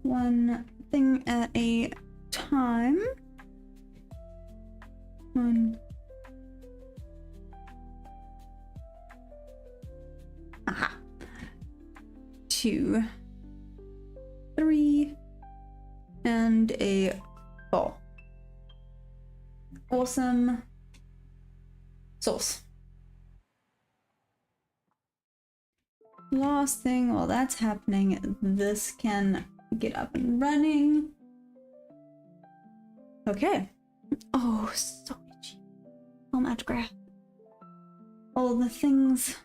One thing at a time. One. Aha. 2, 3, and a 4. Awesome sauce. Last thing while that's happening, this can get up and running. Okay. Oh, so itchy. So much grass. All the things.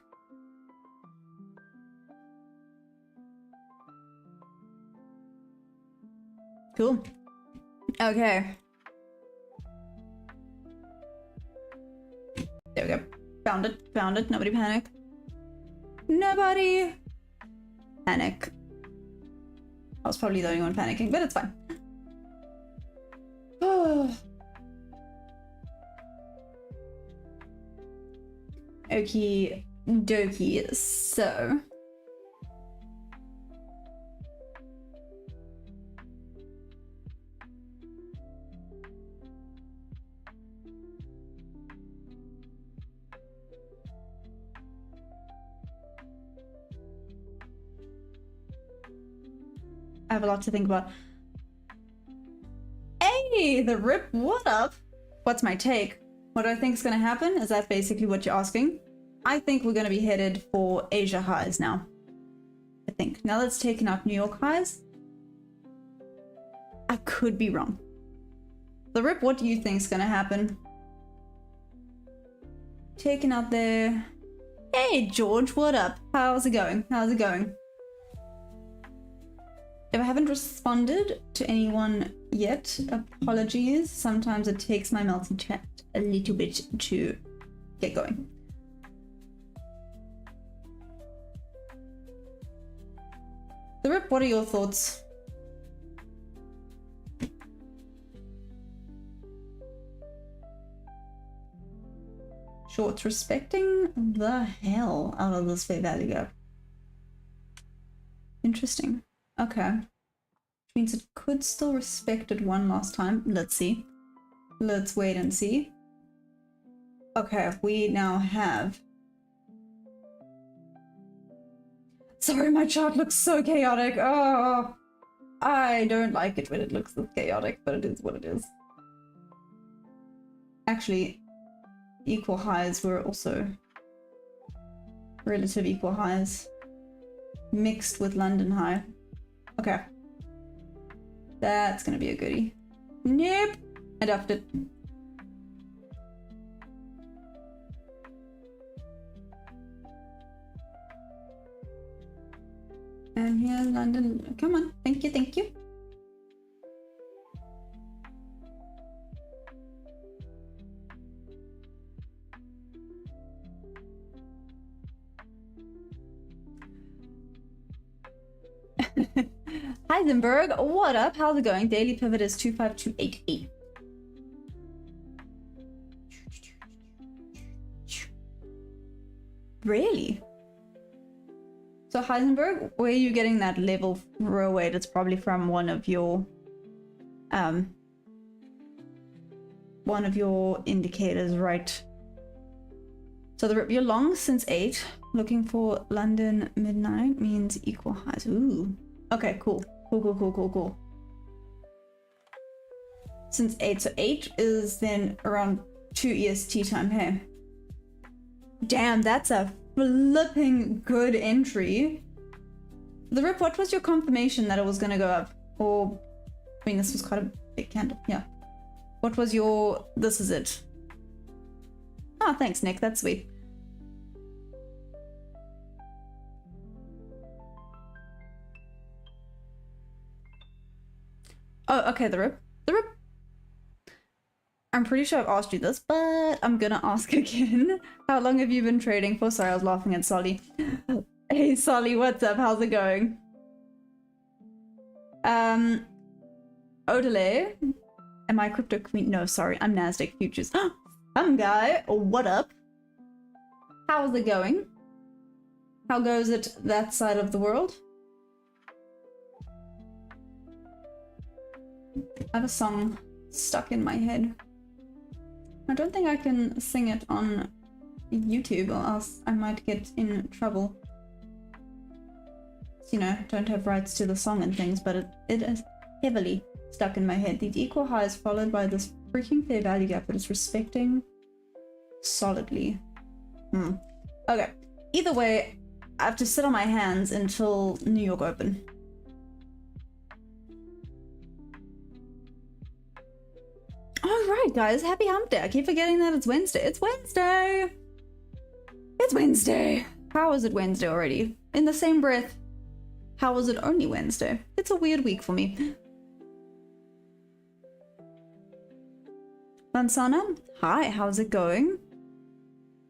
Cool. Okay. There we go. Found it. Found it. Nobody panic. Nobody panic. I was probably the only one panicking, but it's fine. Oh. Okie dokie. So. I have a lot to think about. Hey, the rip, what up? What's my take? What do I think is going to happen? Is that basically what you're asking? I think we're going to be headed for Asia highs now. I think. Now let's take out New York highs. I could be wrong. The rip, what do you think is going to happen? Taking out there. Hey, George, what up? How's it going? How's it going? If I haven't responded to anyone yet, apologies. Sometimes it takes my multi-chat a little bit to get going. The rip, what are your thoughts? Shorts respecting the hell out of this fair value gap. Interesting. Okay. Which means it could still respect it one last time. Let's see. Let's wait and see. Okay, we now have... Sorry, my chart looks so chaotic. Oh, I don't like it when it looks this chaotic, but it is what it is. Actually, equal highs were also relative equal highs mixed with London high. Okay. That's gonna be a goodie. Nope. I duffed it. And here's London. Come on. Thank you, thank you. Heisenberg, what up? How's it going? Daily pivot is 25288. Really? So Heisenberg, where are you getting that level row weight? It's probably from one of your indicators, right? So you're long since 8. Looking for London midnight means equal highs. Ooh. Okay, cool. Cool. Since 8. So 8 is then around 2 EST time, hey? Damn, that's a flipping good entry. The rip, what was your confirmation that it was gonna go up? Or, I mean, this was quite a big candle, yeah. What was your, this is it? Oh, thanks, Nick, that's sweet. Oh, okay, the rip. I'm pretty sure I've asked you this, but I'm gonna ask again. How long have you been trading for? Sorry, I was laughing at Solly. Hey, Solly, what's up? How's it going? Odelay. Am I crypto queen? No, sorry, I'm Nasdaq futures. Some guy, what up? How's it going? How goes it that side of the world? I have a song stuck in my head. I don't think I can sing it on YouTube or else I might get in trouble. You know, don't have rights to the song and things, but it is heavily stuck in my head. These equal highs followed by this freaking fair value gap that is respecting solidly. Okay. Either way, I have to sit on my hands until New York Open. Alright guys, happy hump day. I keep forgetting that it's Wednesday. It's Wednesday! It's Wednesday! How is it Wednesday already? In the same breath, how was it only Wednesday? It's a weird week for me. Lansana, hi, how's it going?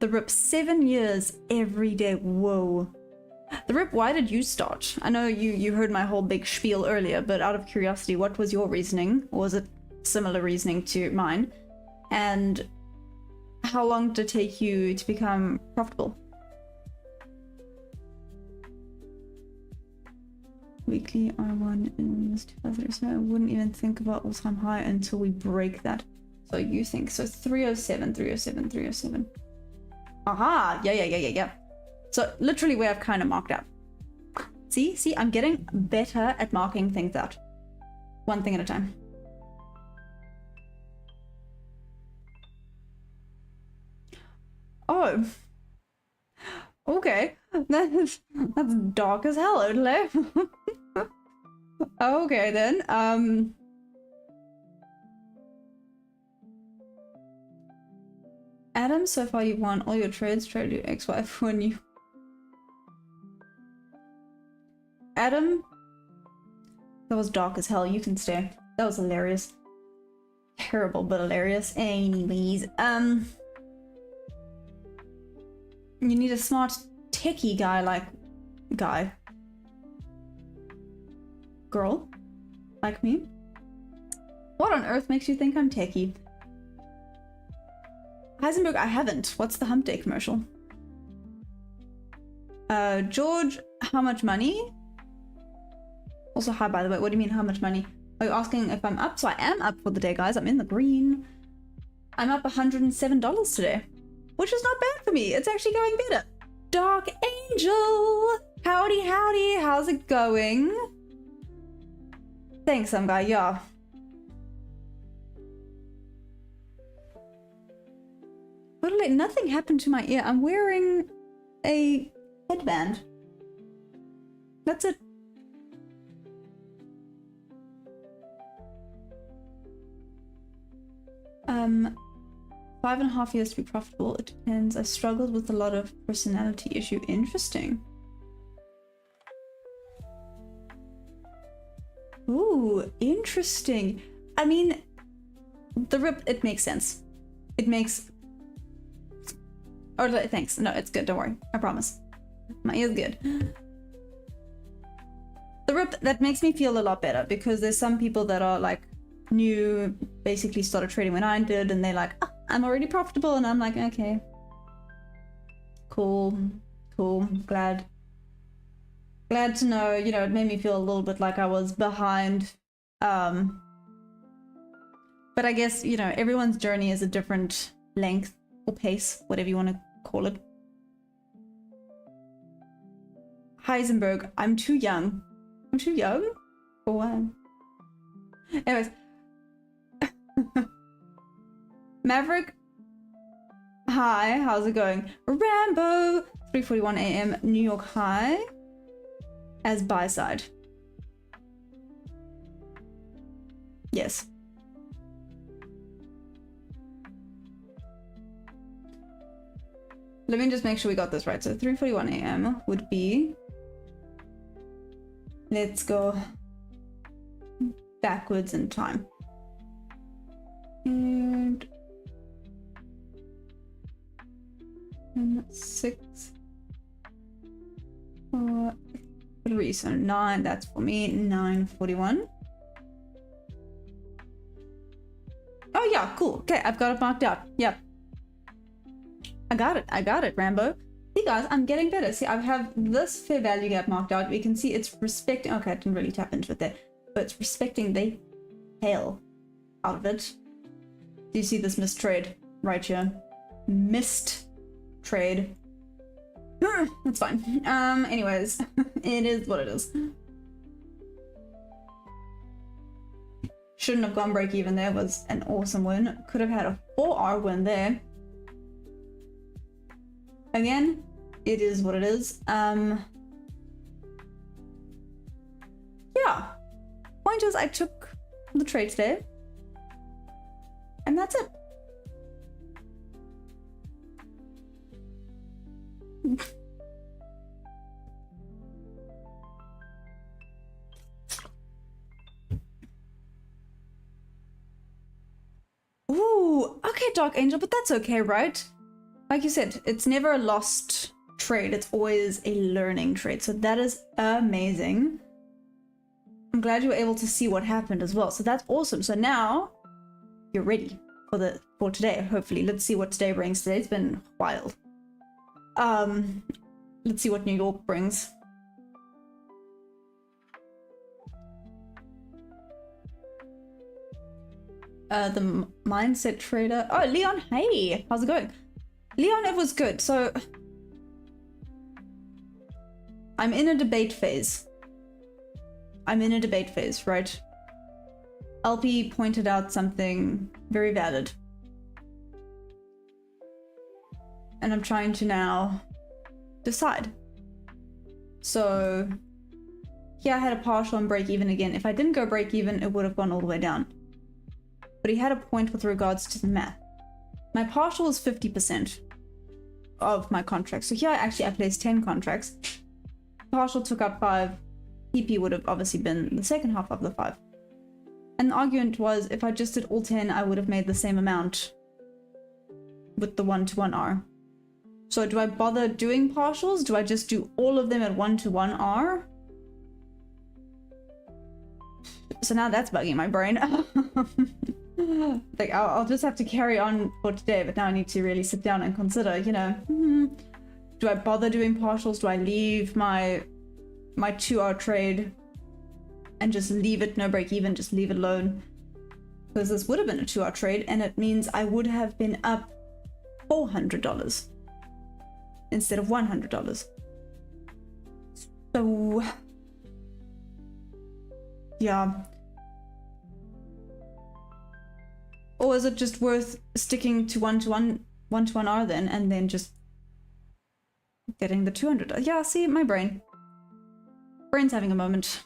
The RIP, 7 years every day. Whoa. The RIP, why did you start? I know you heard my whole big spiel earlier, but out of curiosity, what was your reasoning? Or was it similar reasoning to mine? And how long did it take you to become profitable? Weekly R1 is 2007. I wouldn't even think about all-time high until we break that. So you think so? 307, 307, 307. Aha! Yeah. So literally where I've kind of marked out. See, I'm getting better at marking things out. One thing at a time. Oh. Okay. That's dark as hell, Odelay. Okay then. Adam, so far you've won all your trades. Trade your ex-wife when you... Adam? That was dark as hell. You can stay. That was hilarious. Terrible, but hilarious. Anyways, you need a smart techie guy like... Girl? Like me? What on earth makes you think I'm techie? Heisenberg, I haven't. What's the hump day commercial? George, how much money? Also, hi, by the way. What do you mean, how much money? Are you asking if I'm up? So I am up for the day, guys. I'm in the green. I'm up $107 today, which is not bad for me. It's actually going better. Dark Angel! Howdy, how's it going? Thanks, some guy, yeah. Literally, nothing happened to my ear. I'm wearing a headband. That's it. Um, 5.5 years to be profitable. It depends. I struggled with a lot of personality issue. Interesting. Ooh, interesting. I mean, the RIP, it makes sense. It makes... Oh, thanks. No, it's good. Don't worry. I promise. My ear's good. The RIP, that makes me feel a lot better because there's some people that are like new, basically started trading when I did, and they're like, oh, I'm already profitable, and I'm like, okay. Cool. Glad to know, you know, it made me feel a little bit like I was behind. But I guess, you know, everyone's journey is a different length or pace, whatever you want to call it. Heisenberg, I'm too young. I'm too young? For what? Anyways. Maverick, hi, how's it going? Rambo, 3:41 a.m. New York high as buy side. Yes. Let me just make sure we got this right. So 3:41 a.m. would be, let's go backwards in time. And 6, 4, 3, so 9, that's for me, 941. Oh yeah, cool. Okay, I've got it marked out. Yep. I got it, Rambo. See guys, I'm getting better. See, I have this fair value gap marked out. We can see it's respecting, okay, I didn't really tap into it there, but it's respecting the hell out of it. Do you see this missed trade right here? Missed trade. That's fine. Anyways, it is what it is. Shouldn't have gone break even there, was an awesome win. Could have had a 4R win there. Again, it is what it is. Yeah. Point is, I took the trade today. And that's it. Ooh, okay, Dark Angel, but that's okay, right? Like you said, it's never a lost trade. It's always a learning trade. So that is amazing. I'm glad you were able to see what happened as well. So that's awesome. So now you're ready for today, hopefully. Let's see what today brings. Today's been wild. Let's see what New York brings. The mindset trader. Oh, Leon, hey, how's it going? Leon, it was good. So I'm in a debate phase. Right? LP pointed out something very valid. And I'm trying to now decide. So here I had a partial and break even again. If I didn't go break even, it would have gone all the way down. But he had a point with regards to the math. My partial is 50% of my contracts. So here I placed 10 contracts. Partial took up 5. PP would have obviously been the second half of the 5. And the argument was, if I just did all 10, I would have made the same amount with the 1-to-1 R. So do I bother doing partials? Do I just do all of them at 1-to-1 R? So now that's bugging my brain. Like, I'll just have to carry on for today, but now I need to really sit down and consider, you know, do I bother doing partials? Do I leave my 2-hour trade and just leave it, no break even, just leave it alone? Because this would have been a 2-hour trade, and it means I would have been up $400 instead of $100. So yeah. Or is it just worth sticking to 1-to-1 R then, and then just getting the 200? Yeah, see, my brain's having a moment.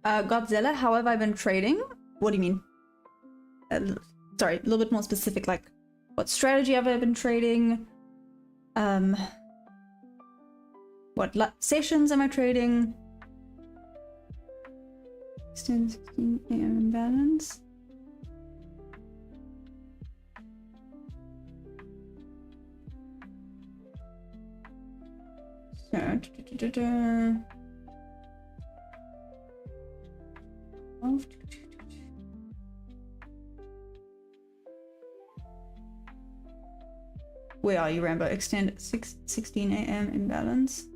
Godzilla, how have I been trading? What do you mean? Sorry, a little bit more specific, like what strategy have I been trading? What sessions am I trading? 16 AM imbalance. So, where are you, Rambo? Extend 16 AM imbalance.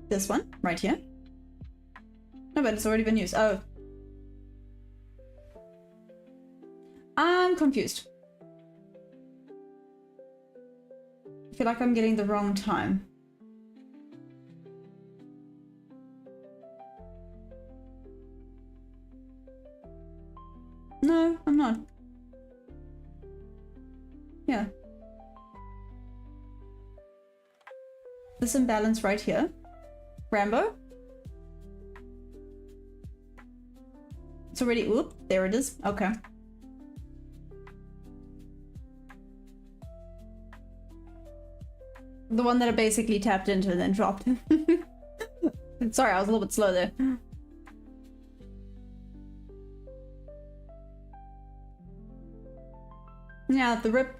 This one, right here. No, but it's already been used. Oh. I'm confused. I feel like I'm getting the wrong time. No, I'm not. Yeah. This imbalance right here. Rambo? It's already, oop, there it is. Okay. The one that I basically tapped into and then dropped. Sorry, I was a little bit slow there. Yeah, the rip.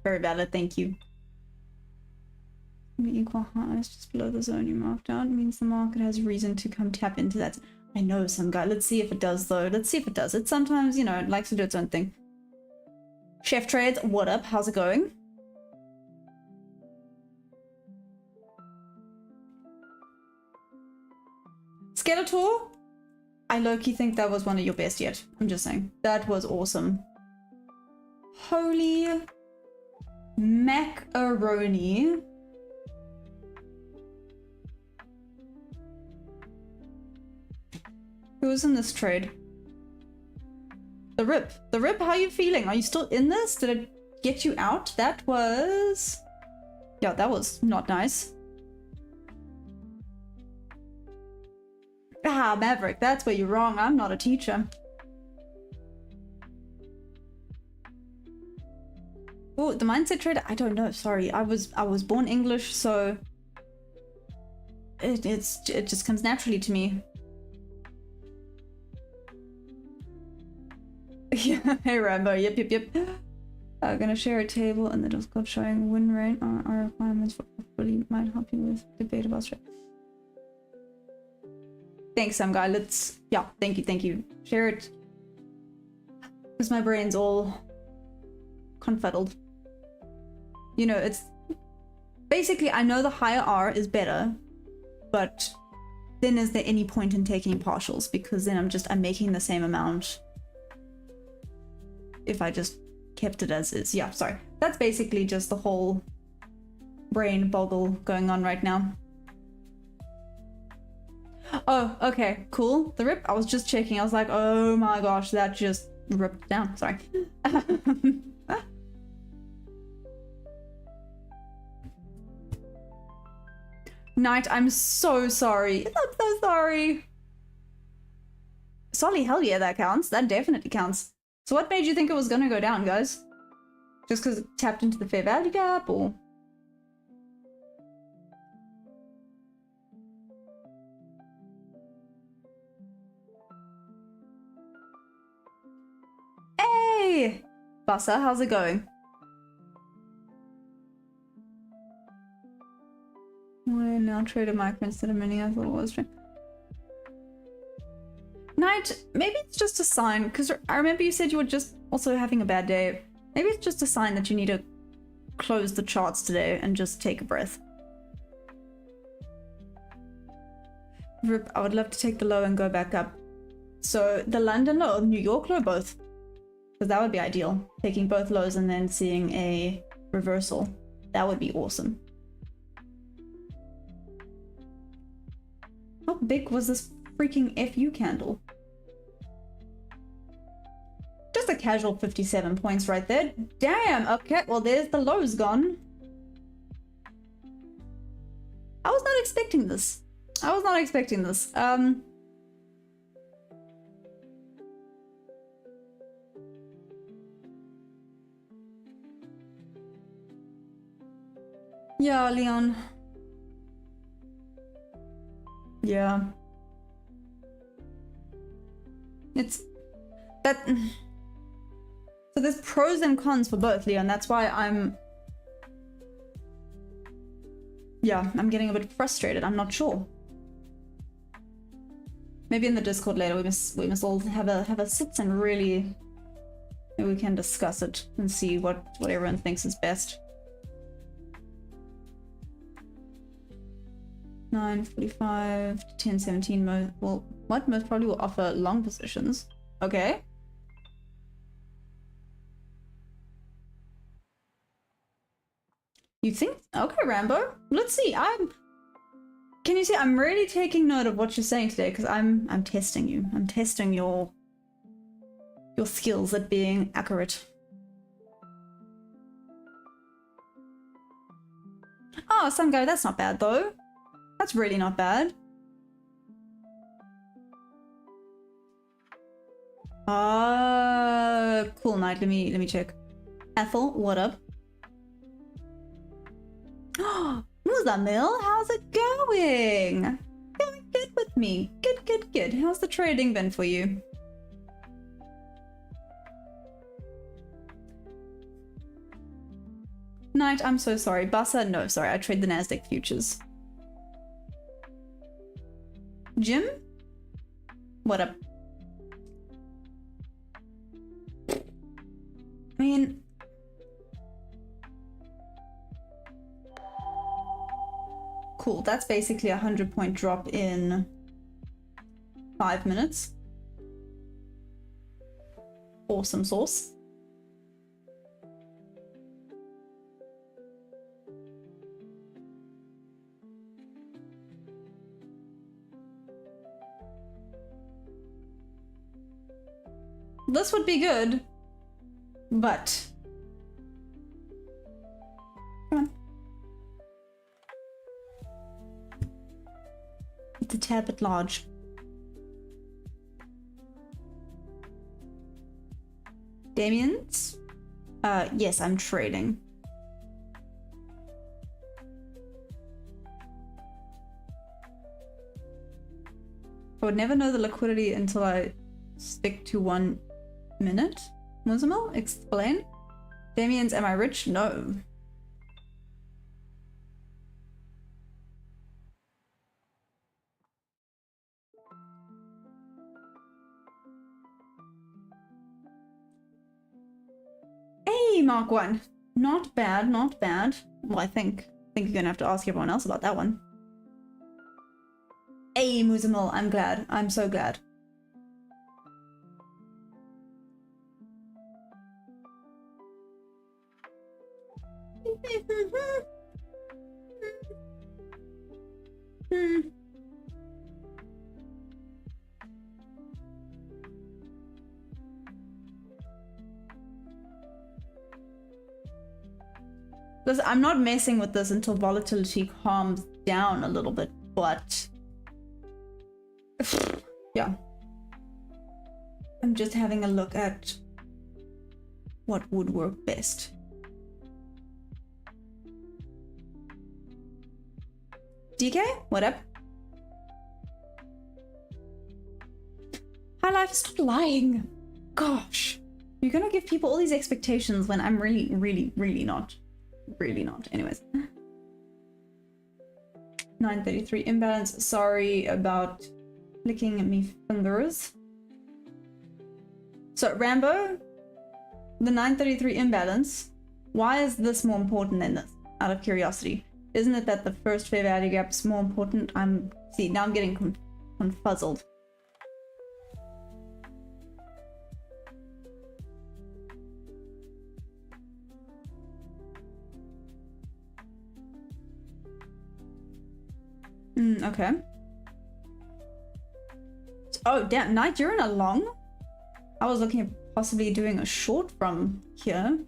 Very valid, thank you. Equal highs just below the zone you marked out means the market has reason to come tap into that. I know some guy. Let's see if it does though. Let's see if it does. It sometimes, you know, it likes to do its own thing. Chef Trades, what up? How's it going? Skeletor? I low-key think that was one of your best yet. I'm just saying. That was awesome. Holy macaroni. Who was in this trade? The Rip. The Rip, how are you feeling? Are you still in this? Did it get you out? That was... yeah, that was not nice. Ah, Maverick, that's where you're wrong. I'm not a teacher. Oh, the mindset trade? I don't know. Sorry, I was born English, so it just comes naturally to me. Yeah, hey Rambo. Yep. I'm gonna share a table and the Discord showing win rate on our requirements for really might help you with debate about straight. Thanks, some guy. Let's thank you. Share it. Because my brain's all confuddled. You know, it's basically I know the higher R is better, but then is there any point in taking partials? Because then I'm making the same amount if I just kept it as is. Yeah, sorry. That's basically just the whole brain boggle going on right now. Oh, okay, cool. The rip, I was just checking. I was like, oh my gosh, that just ripped down. Sorry. Knight, I'm so sorry. I'm so sorry. Solly, hell yeah, that counts. That definitely counts. So what made you think it was gonna go down, guys? Just because it tapped into the fair value gap, or? Hey! Bassa, how's it going? We're now traded micro instead of mini. I thought it was true. Knight, maybe it's just a sign, because I remember you said you were just also having a bad day. Maybe it's just a sign that you need to close the charts today and just take a breath. Rip, I would love to take the low and go back up. So the London low, New York low, both. Because that would be ideal. Taking both lows and then seeing a reversal. That would be awesome. How big was this freaking FU candle? Just a casual 57 points right there. Damn, okay, well there's the lows gone. I was not expecting this. Yeah, Leon. Yeah. It's that. So there's pros and cons for both, Leon. That's why I'm getting a bit frustrated. I'm not sure. Maybe in the Discord later we must all have a sit and really maybe we can discuss it and see what everyone thinks is best. 9:45 to 10:17. Most probably will offer long positions. Okay. You think? Okay, Rambo. Let's see. Can you see? I'm really taking note of what you're saying today because I'm testing you. I'm testing your skills at being accurate. Oh, some guy. That's not bad though. That's really not bad. Cool, Knight. Let me check. Ethel, what up? Muzamil, how's it going? Going good with me. Good, good, good. How's the trading been for you? Knight, I'm so sorry. Bassa, no, sorry. I trade the Nasdaq futures. Jim? What up? I mean... Cool, that's basically a 100-point drop in 5 minutes. Awesome sauce. This would be good, but... Come on. It's a tad bit large. Damien's? Yes, I'm trading. I would never know the liquidity until I stick to 1 minute. Muzamil, explain. Damien's, am I rich? No. Hey, Mark 1. Not bad, not bad. Well, I think you're gonna have to ask everyone else about that one. Hey, Muzamil, I'm glad. I'm so glad. Listen, I'm not messing with this until volatility calms down a little bit, but yeah. I'm just having a look at what would work best. DK, what up? High life, stop lying. Gosh, you're gonna give people all these expectations when I'm really not. Really not. Anyways. 933 imbalance. Sorry about licking at me fingers. So Rambo, the 933 imbalance, why is this more important than this? Out of curiosity. Isn't it that the first fair value gap is more important? See, now I'm getting confuzzled. Okay. Oh, damn, Knight, you're in a long? I was looking at possibly doing a short from here.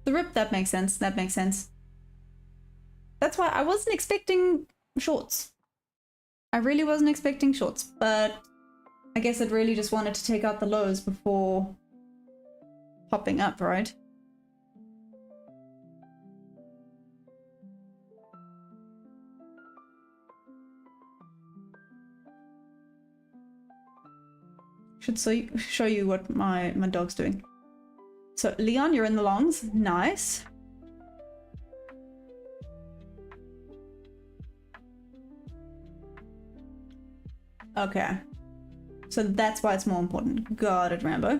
The rip, that makes sense, that makes sense. That's why I wasn't expecting shorts. I really wasn't expecting shorts, but I guess it really just wanted to take out the lows before popping up, right? Should show you what my dog's doing. So Leon, you're in the longs. Nice. Okay. So that's why it's more important. Got it, Rambo.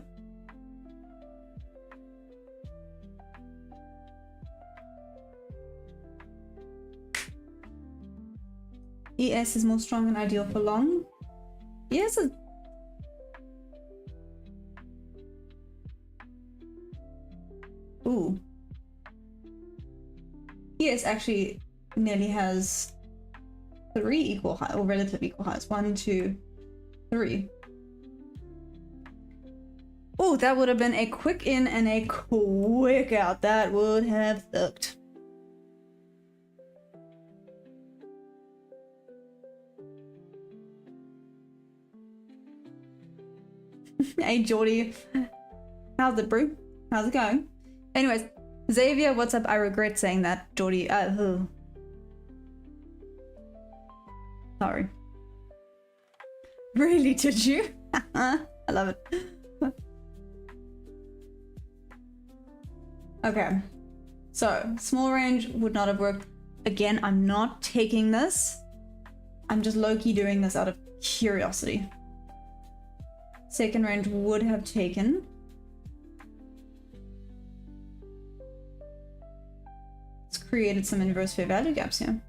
ES is more strong and ideal for long. ES is... Ooh. ES actually nearly has 3 equal highs, or relative equal highs. 1, 2, 3. Oh, that would have been a quick in and a quick out. That would have sucked. Hey, Geordie. How's it, bro? How's it going? Anyways, Xavier, what's up? I regret saying that, Geordie. Sorry. Really, did you? I love it. Okay. So, small range would not have worked. Again, I'm not taking this. I'm just low-key doing this out of curiosity. Second range would have taken. It's created some inverse fair value gaps here.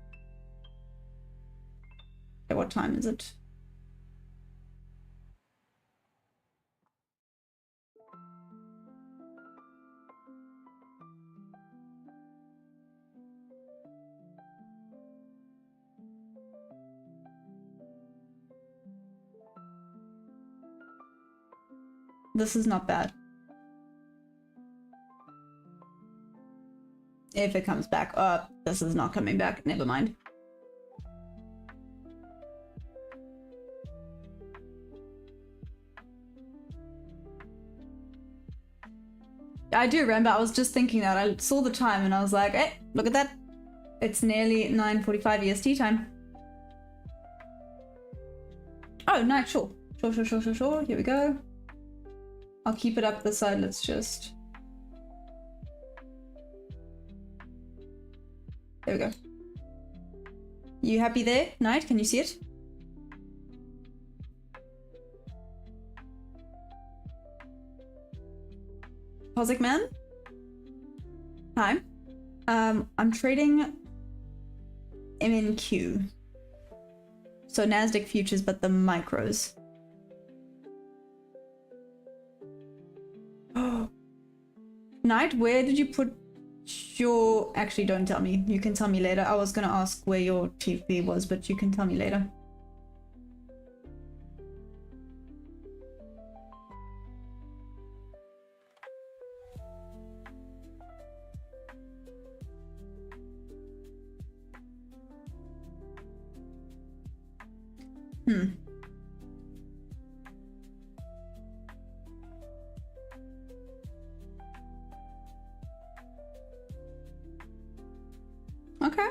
Okay, what time is it? This is not bad. If it comes back up, this is not coming back. Never mind. I do remember, I was just thinking that. I saw the time and I was like, hey, look at that. It's nearly 9:45 EST time. Oh, nice, sure. Sure. Here we go. I'll keep it up this side. Let's just... There we go. You happy there, Knight? Can you see it? Posic Man? Hi. I'm trading MNQ. So NASDAQ futures, but the micros. Knight, where did you put your... Actually, don't tell me. You can tell me later. I was gonna ask where your TP was, but you can tell me later. Okay.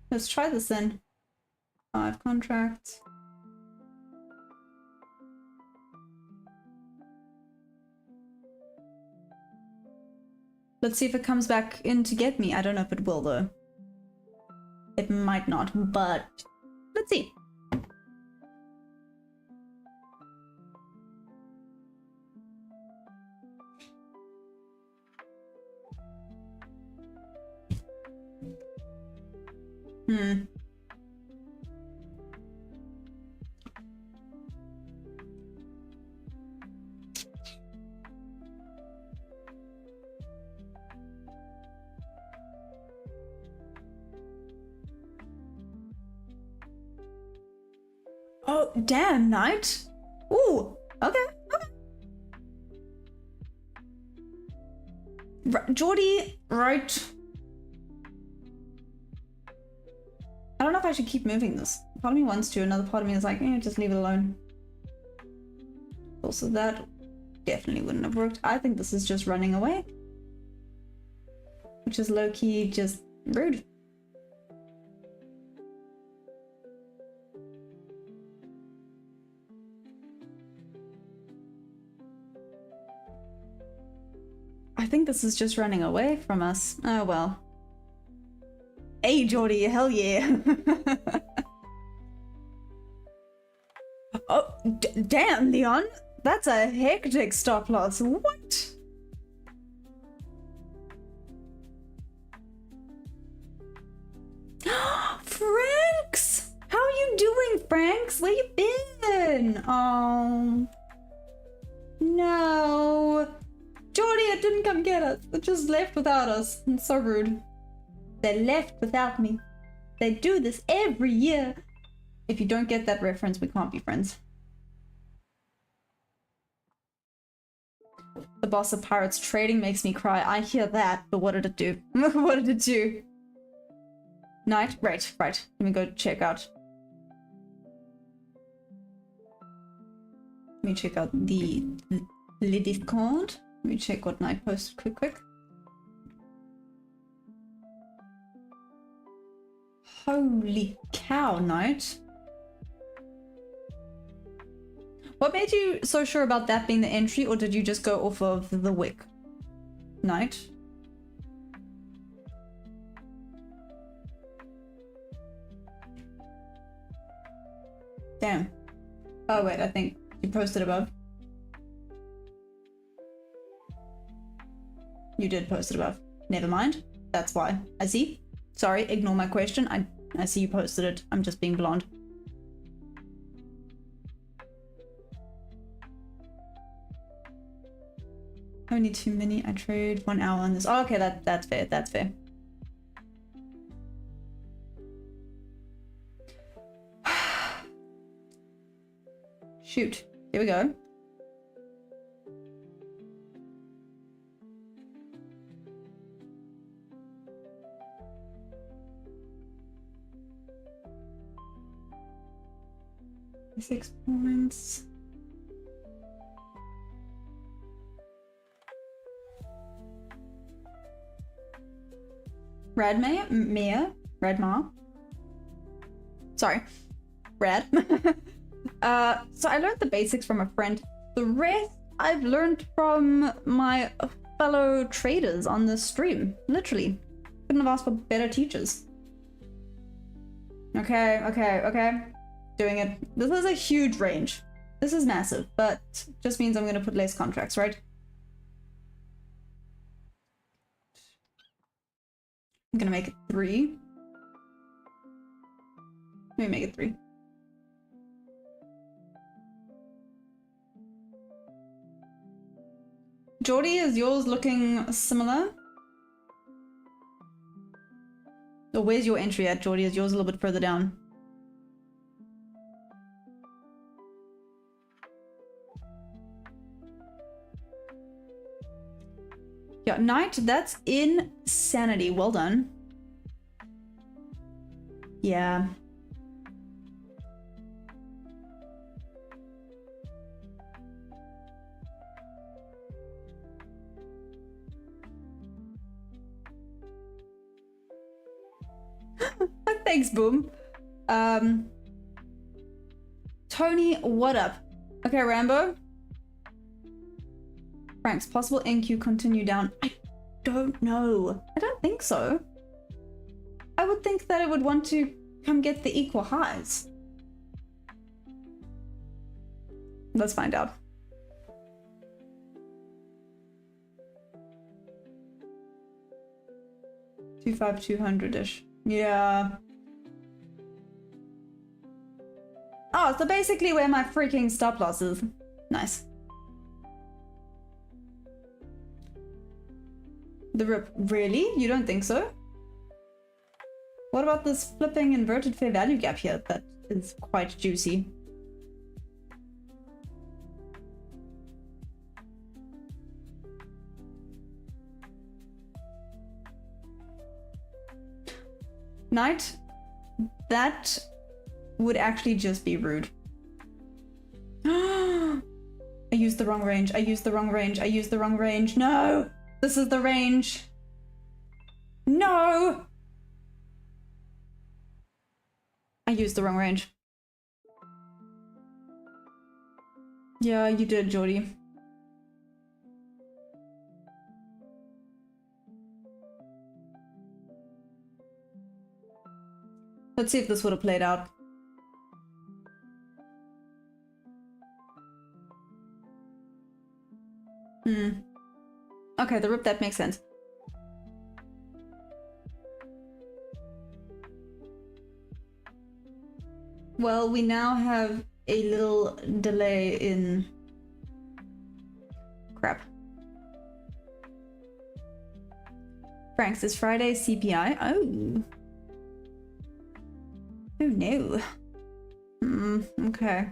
Let's try this then. 5 contracts. Let's see if it comes back in to get me. I don't know if it will though. It might not, but let's see. Oh, damn, Knight. Ooh, okay. Geordie, right. I don't know if I should keep moving this. Part of me wants to, another part of me is like, just leave it alone. Also, that definitely wouldn't have worked. I think this is just running away. Which is low-key just rude. I think this is just running away from us. Oh well. Hey Geordie, hell yeah. Oh, damn Leon. That's a hectic stop loss. What? Franks! How are you doing, Franks? Where you been? Oh. No. Geordie, it didn't come get us. It just left without us. It's so rude. They left without me. They do this every year. If you don't get that reference, we can't be friends. The boss of Pirates Trading makes me cry. I hear that, but what did it do? What did it do? Night? Right. Let me go check out. Let me check out the Discord. Let me check what Night posted quick. Holy cow, Night. What made you so sure about that being the entry, or did you just go off of the wick? Night? Damn. Oh wait, I think you posted above. You did post it above. Never mind. That's why. I see. Sorry, ignore my question. I see you posted it. I'm just being blonde. Only 2 mini. I trade 1 hour on this. Oh, okay, that's fair. That's fair. Shoot. Here we go. Six points. Radma. Sorry. Rad. So I learned the basics from a friend. The rest I've learned from my fellow traders on this stream. Literally. Couldn't have asked for better teachers. Okay. Doing it. This is a huge range. This is massive, but just means I'm going to put less contracts, right? I'm going to make it 3. Let me make it 3. Geordie, is yours looking similar? Or where's your entry at, Geordie? Is yours a little bit further down? Yeah, Knight, that's insanity. Well done. Yeah. Thanks, Boom. Tony, what up? Okay, Rambo. Frank's possible NQ continue down. I don't know. I don't think so. I would think that it would want to come get the equal highs. Let's find out. $2,500-ish. Yeah. Oh, so basically where my freaking stop loss is. Nice. The rip. Really? You don't think so? What about this flipping inverted fair value gap here? That is quite juicy. Knight, that would actually just be rude. I used the wrong range. I used the wrong range. I used the wrong range. No! This is the range. No! I used the wrong range. Yeah, you did, Geordie. Let's see if this would have played out. Okay, the rip, that makes sense. Well, we now have a little delay in... Crap. Franks, is Friday CPI? Oh. Oh no. Okay.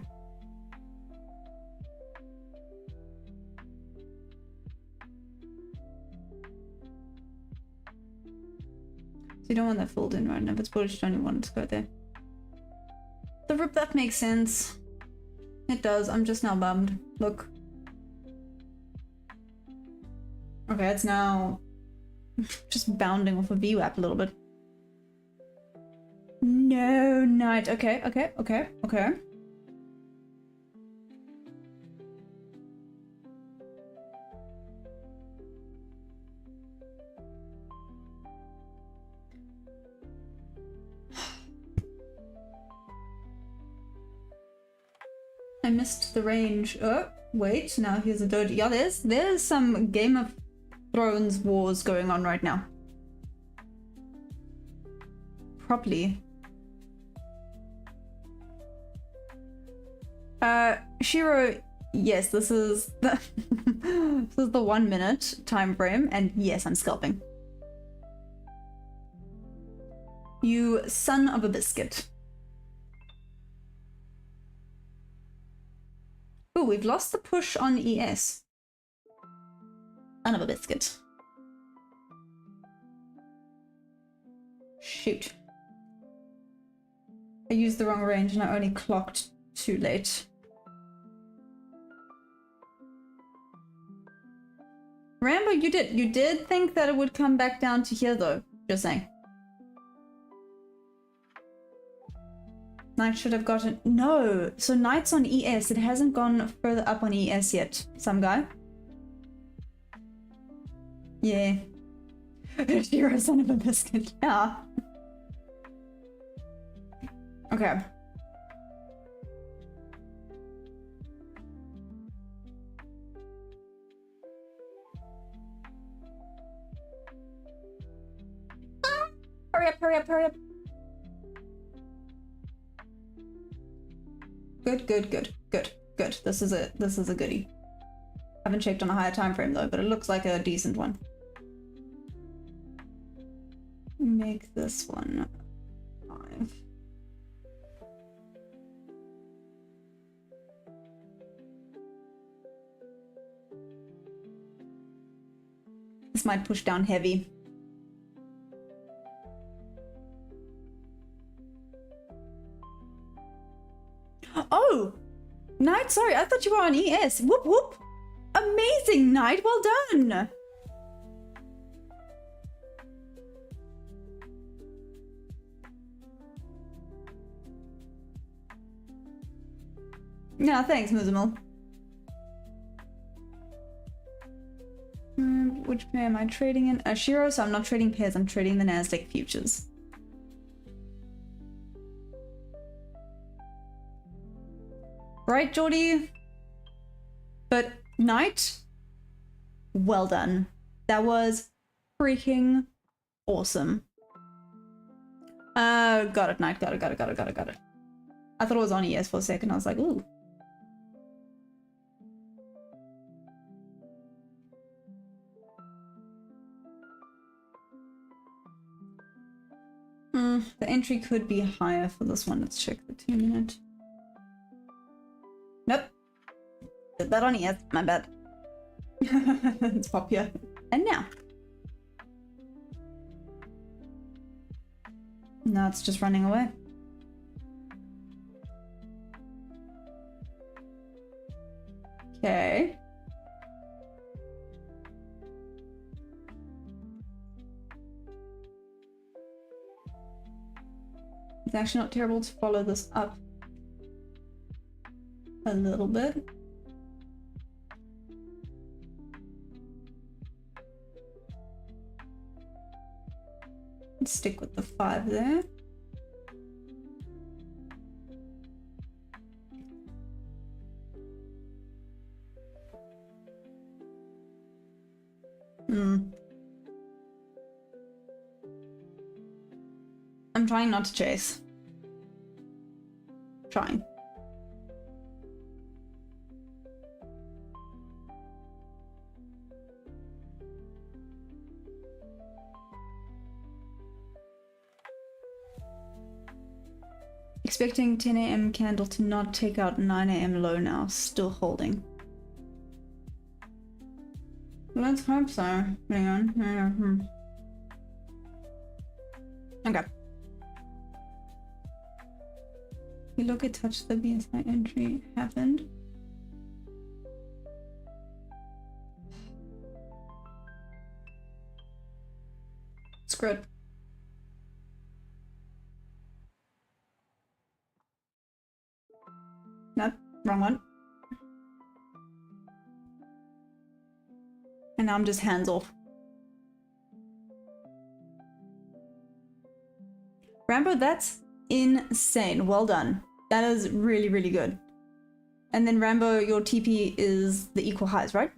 So you don't want that filled in right now. If it's bullish, you don't even want it to go there. The rip, that makes sense. It does. I'm just now bummed. Look. Okay, it's now just bounding off a VWAP a little bit. No, knight. Okay, okay, okay, okay. I missed the range. Oh, wait, now here's a doji. Yeah, there's some Game of Thrones wars going on right now. Properly. Shiro, yes, this is the this is the 1 minute time frame, and yes, I'm scalping. You son of a biscuit. Oh, we've lost the push on ES. Son of a biscuit. Shoot. I used the wrong range and I only clocked too late. Rambo, you did think that it would come back down to here though. Just saying. Knight should have gotten... No! So Knight's on ES. It hasn't gone further up on ES yet. Some guy? Yeah. You're a son of a biscuit. Yeah. Okay. Ah! Hurry up, hurry up, hurry up. Good, good, good, good, good. This is a goodie. Haven't checked on a higher time frame though, but it looks like a decent one. Make this one 5. This might push down heavy. Oh! Knight, sorry, I thought you were on ES. Whoop whoop! Amazing, Knight, well done! Yeah, thanks, Muzamal. Which pair am I trading in? Shiro, so I'm not trading pairs, I'm trading the Nasdaq futures. Right, Geordie? But Knight, well done. That was freaking awesome. Got it, Knight. Got it. I thought it was on ES for a second. I was like, ooh. The entry could be higher for this one. Let's check the 2-minute. Nope. Did that on ES. My bad. It's popular. And now. Now it's just running away. Okay. It's actually not terrible to follow this up a little bit. Let's stick with the 5 there. I'm trying not to chase. Trying. Expecting 10 AM candle to not take out 9 AM low now. Still holding. Let's hope so. Hang on. Okay. You look at touch the BSI entry happened. Screwed. No, wrong one. And now I'm just hands off. Rambo, that's insane. Well done. That is really, really good. And then Rambo, your TP is the equal highs, right?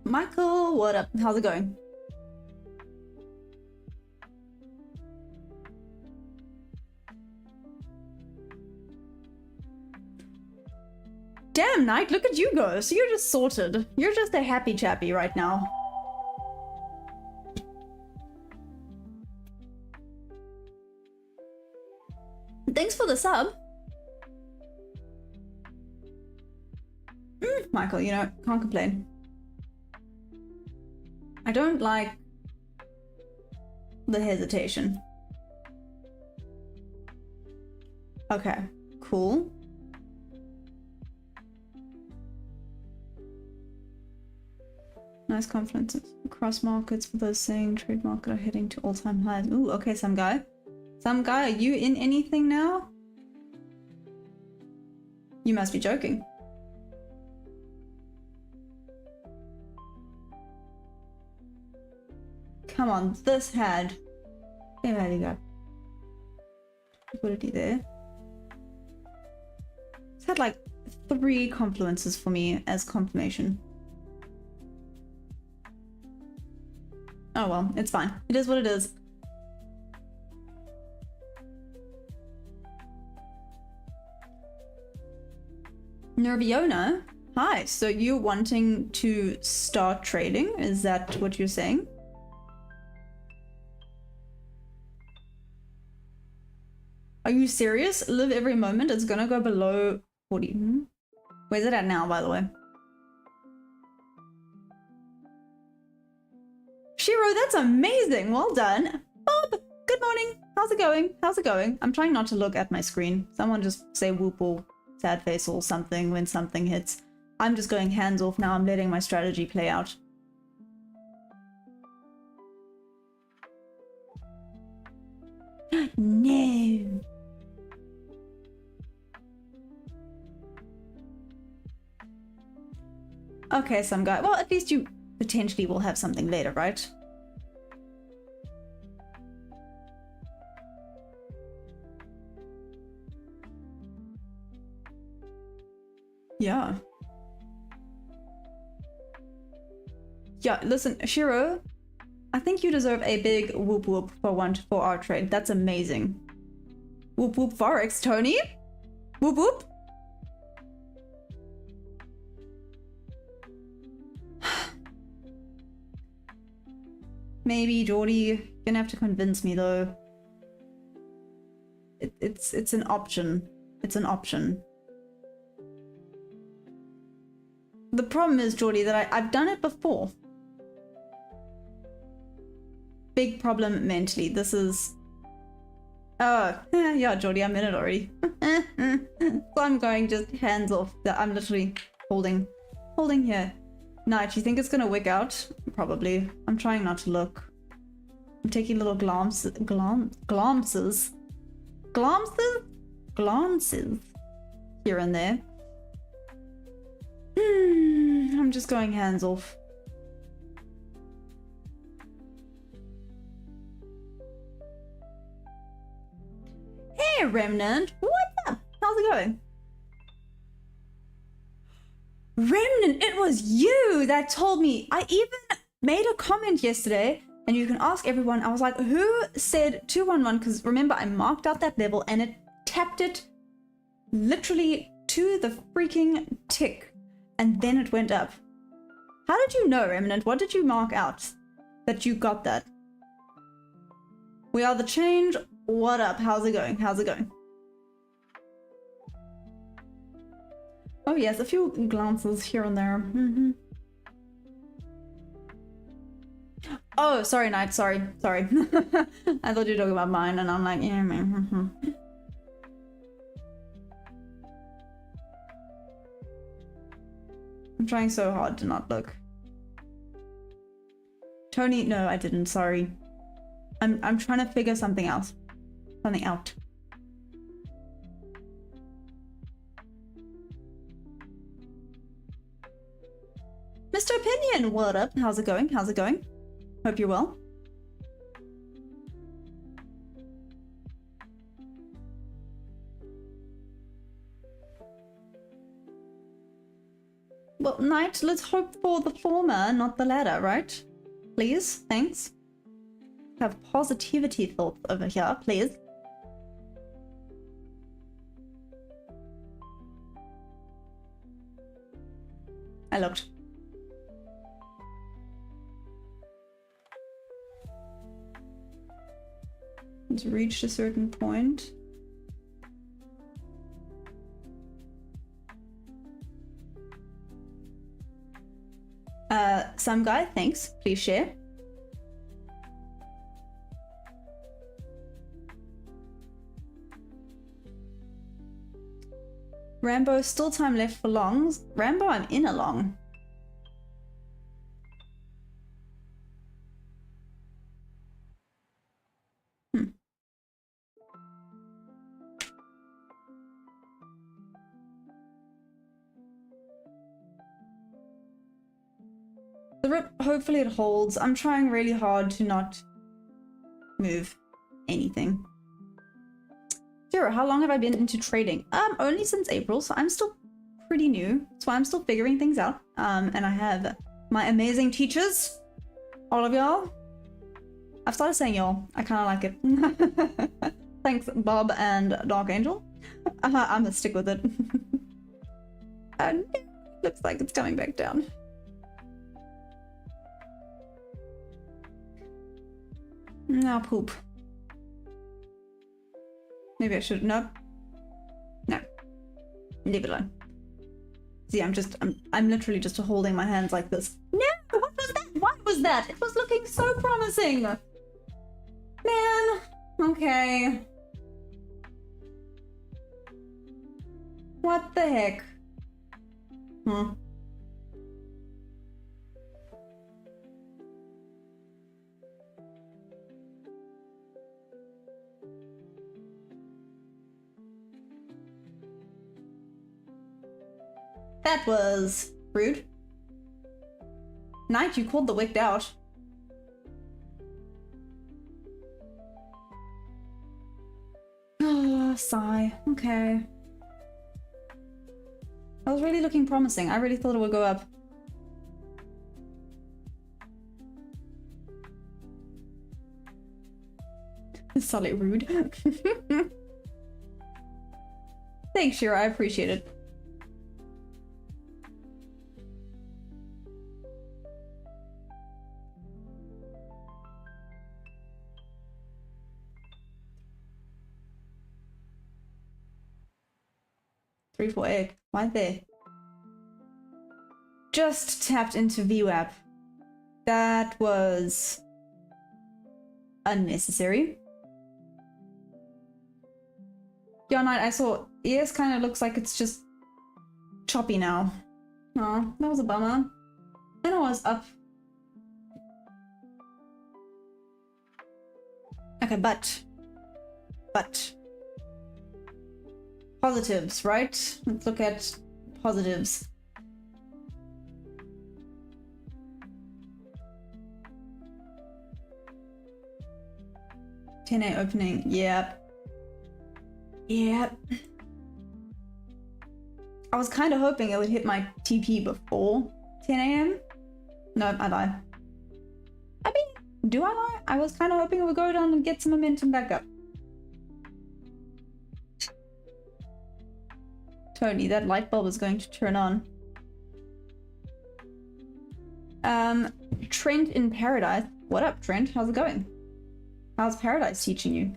Michael, what up? How's it going? Damn, Knight, look at you go. So you're just sorted. You're just a happy chappy right now. Thanks for the sub. Michael, you know, can't complain. I don't like the hesitation. Okay, cool. Nice confidence across markets for those saying trade market are heading to all-time highs. Ooh, okay, some guy. Some guy, are you in anything now? You must be joking. Come on, this had... There you go. Liquidity there. It's had like 3 confluences for me as confirmation. Oh well, it's fine. It is what it is. Nerviona, hi. So you're wanting to start trading? Is that what you're saying? Are you serious? Live every moment. It's gonna go below 40. Where's it at now, by the way? Shiro, that's amazing. Well done. Bob, good morning. How's it going? How's it going? I'm trying not to look at my screen. Someone just say whoop or sad face or something when something hits. I'm just going hands off now. I'm letting my strategy play out. No. Okay, some guy. Well, at least you potentially will have something later, right? Yeah. Yeah, listen, Shiro, I think you deserve a big whoop whoop for our trade. That's amazing. Whoop whoop Forex, Tony. Whoop whoop. Maybe, Geordie, you're gonna have to convince me though. It's an option. It's an option. The problem is, Geordie, that I've done it before. Big problem mentally. This is... Oh, yeah, Geordie, I'm in it already. So I'm going just hands off. I'm literally holding here. Night, you think it's gonna wick out? Probably. I'm trying not to look. I'm taking little glances here and there. I'm just going hands off. Hey, Remnant, what's up? How's it going? Remnant, it was you that told me. I even made a comment yesterday, and you can ask everyone. I was like, who said 211? Because remember, I marked out that level and it tapped it literally to the freaking tick, and then it went up. How did you know, Remnant? What did you mark out that you got that? We are the change. What up? How's it going? How's it going? Oh yes, a few glances here and there. Oh, sorry, Knight. Sorry. I thought you were talking about mine, and I'm like, yeah, man. I'm trying so hard to not look. Tony, no, I didn't. Sorry. I'm trying to figure something else. Something out. Mr. Opinion, what up? How's it going? How's it going? Hope you're well. Well, Knight, let's hope for the former, not the latter, right? Please, thanks. Have positivity thoughts over here, please. I looked. It's reached a certain point. Some guy, thanks. Please share. Rambo, still time left for longs. Rambo, I'm in a long. The rip, hopefully it holds. I'm trying really hard to not move anything. Zero, how long have I been into trading? Only since April, so I'm still pretty new. So I'm still figuring things out. And I have my amazing teachers, all of y'all. I've started saying y'all. I kind of like it. Thanks, Bob and Dark Angel. I'm gonna stick with it. And looks like it's coming back down. Now poop. Maybe I should. No. No. Leave it alone. See, I'm literally just holding my hands like this. No! What was that? What was that? It was looking so promising! Man. Okay. What the heck? That was rude. Knight, you called the wicked out. Oh, sigh. Okay. That was really looking promising. I really thought it would go up. Solid rude. Thanks, Shira. I appreciate it. Three, 4, 8. Why there? Just tapped into VWAP. That was unnecessary. Yeah, Knight, I saw ES kind of looks like it's just choppy now. Oh, that was a bummer. And I was up. Okay, but positives, right? Let's look at positives. $10 opening, yep. Yep. I was kind of hoping it would hit my TP before 10 a.m. No, I lie. I mean, do I lie? I was kind of hoping it would go down and get some momentum back up. Tony, that light bulb is going to turn on. Trent in Paradise. What up, Trent? How's it going? How's Paradise teaching you?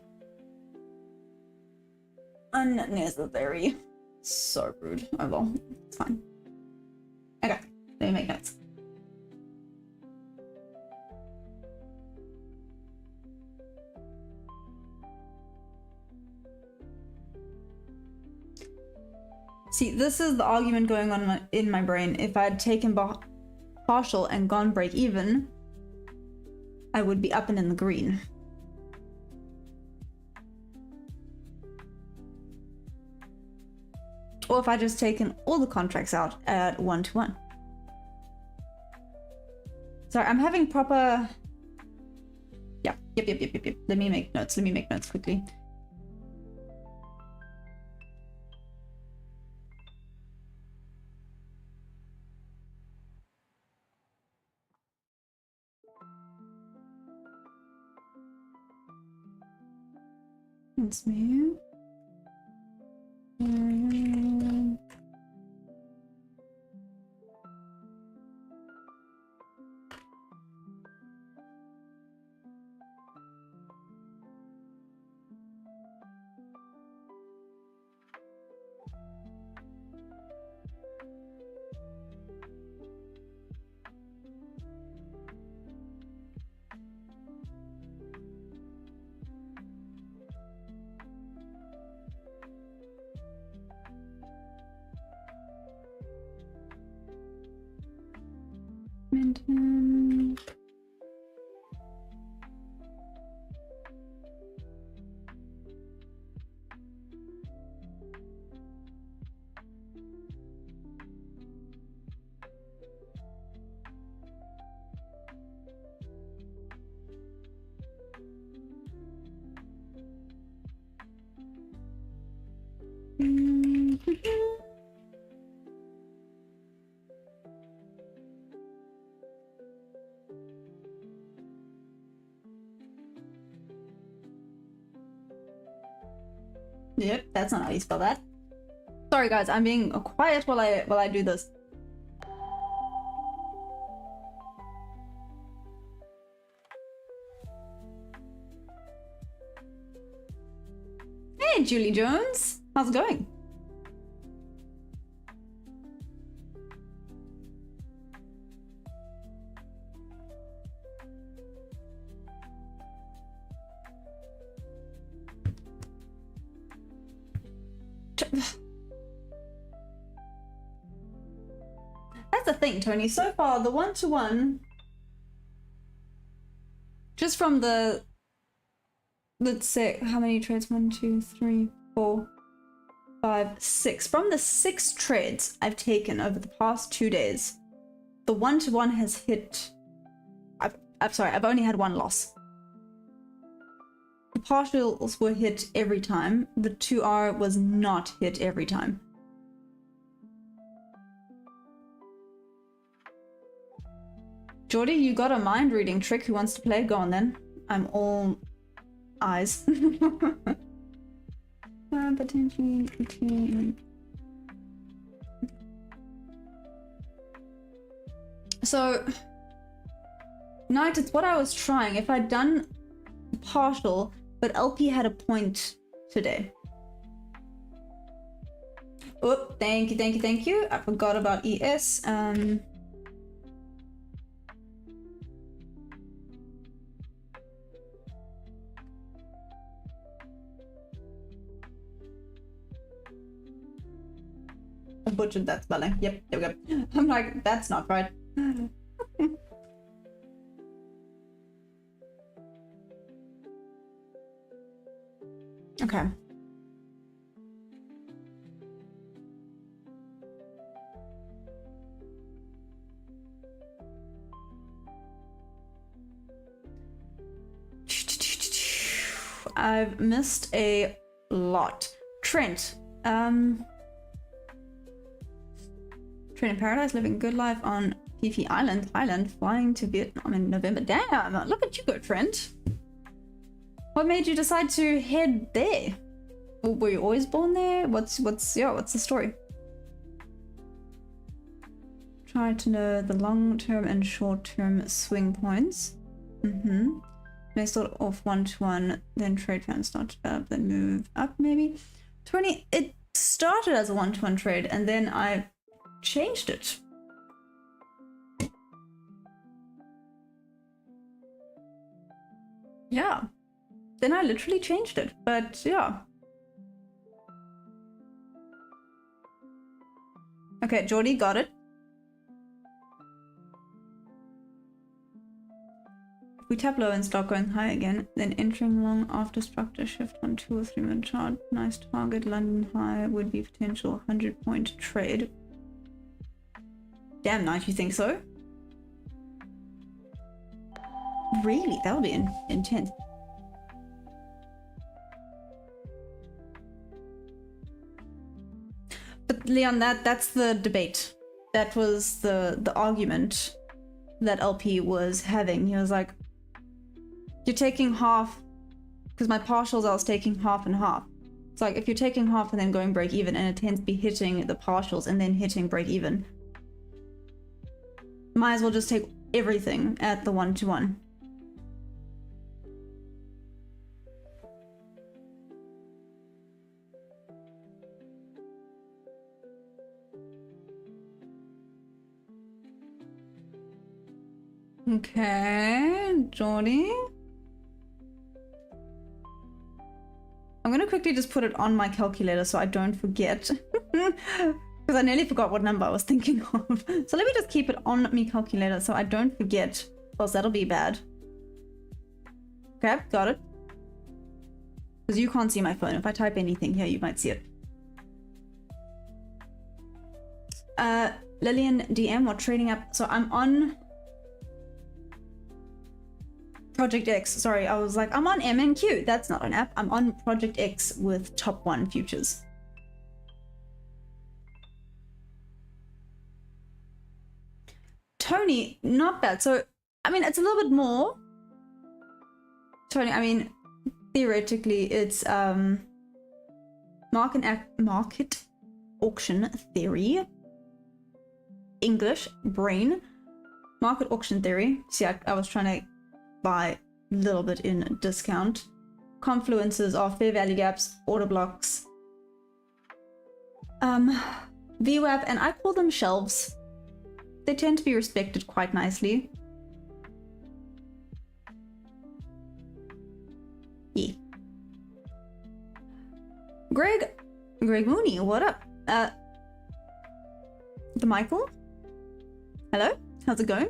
Unnecessary. So rude. Oh well, it's fine. Okay, let me make notes. See, this is the argument going on in my brain. If I had taken partial and gone break even, I would be up and in the green. Or if I just taken all the contracts out at 1-to-1. Sorry, I'm having proper... Yep. Let me make notes quickly. Let's move. Yep, that's not how you spell that. Sorry guys, I'm being quiet while I do this. Hey Julie Jones, how's it going? That's the thing, Tony. So far, the 1-to-1, just from the, let's say, how many trades? 1, 2, 3, 4, 5, 6. From the 6 trades I've taken over the past 2 days, the 1-to-1 has hit. I'm sorry, I've only had 1 loss. The partials were hit every time. The 2R was not hit every time. Jordy, you got a mind reading trick. Who wants to play? Go on then. I'm all eyes. Potentially. So, Knight, it's what I was trying. If I'd done partial, but LP had a point today. Oh, thank you. I forgot about ES. I butchered that spelling. Yep, there we go. I'm like, that's not right. Okay. I've missed a lot. Trent. Trent in Paradise, living good life on PP Island, flying to Vietnam in November. Damn, look at you go, Trent. What made you decide to head there? Were you always born there? What's the story? Try to know the long-term and short-term swing points. May start off 1-to-1, then trade trend start to develop, then move up maybe. 20. It started as a 1-to-1 trade, and then I changed it. Yeah. Then I literally changed it, but yeah. Okay, Geordie, got it. If we tap low and start going high again, then entering long after structure shift on 2 or 3 minute chart. Nice target, London high would be potential 100-point trade. Damn nice, you think so? Really? That would be intense. But Leon, that's the debate. That was the argument that LP was having. He was like, you're taking half, because my partials I was taking half and half. It's like, if you're taking half and then going break even, and it tends to be hitting the partials and then hitting break even, might as well just take everything at the 1-to-1. Okay, Geordie. I'm gonna quickly just put it on my calculator so I don't forget. Because I nearly forgot what number I was thinking of. So let me just keep it on my calculator so I don't forget, else that'll be bad. Okay, got it. Because you can't see my phone. If I type anything here, you might see it. Lillian DM, what trading app? So I'm on Project X. Sorry, I was like, I'm on MNQ. That's not an app. I'm on Project X with top 1 futures. Tony, not bad. So, I mean, it's a little bit more. Tony, I mean, theoretically, it's market auction theory. English, brain. Market auction theory. See, I was trying to buy a little bit in discount. Confluences are fair value gaps, order blocks. VWAP, and I call them shelves. They tend to be respected quite nicely. Yeah. Greg Mooney, what up? The Michael? Hello? How's it going?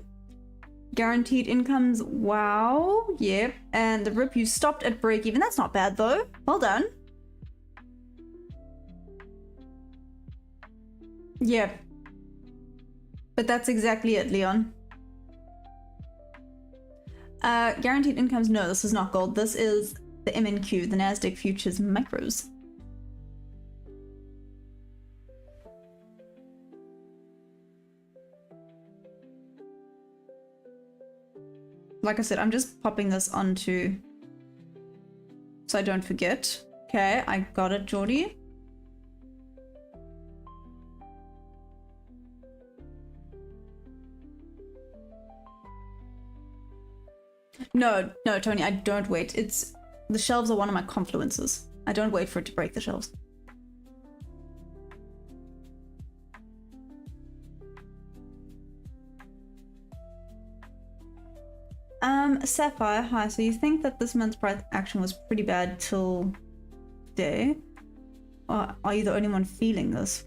Guaranteed incomes, wow. Yep. And the rip, you stopped at break even. That's not bad though. Well done. Yeah. But that's exactly it, Leon. Guaranteed incomes, no, this is not gold. This is the MNQ, the Nasdaq Futures Micros. Like I said, I'm just popping this onto so I don't forget. Okay, I got it, Geordie. No, Tony, I don't wait. It's the shelves are one of my confluences. I don't wait for it to break the shelves. Sapphire, hi. So you think that this month's price action was pretty bad till today? Or are you the only one feeling this?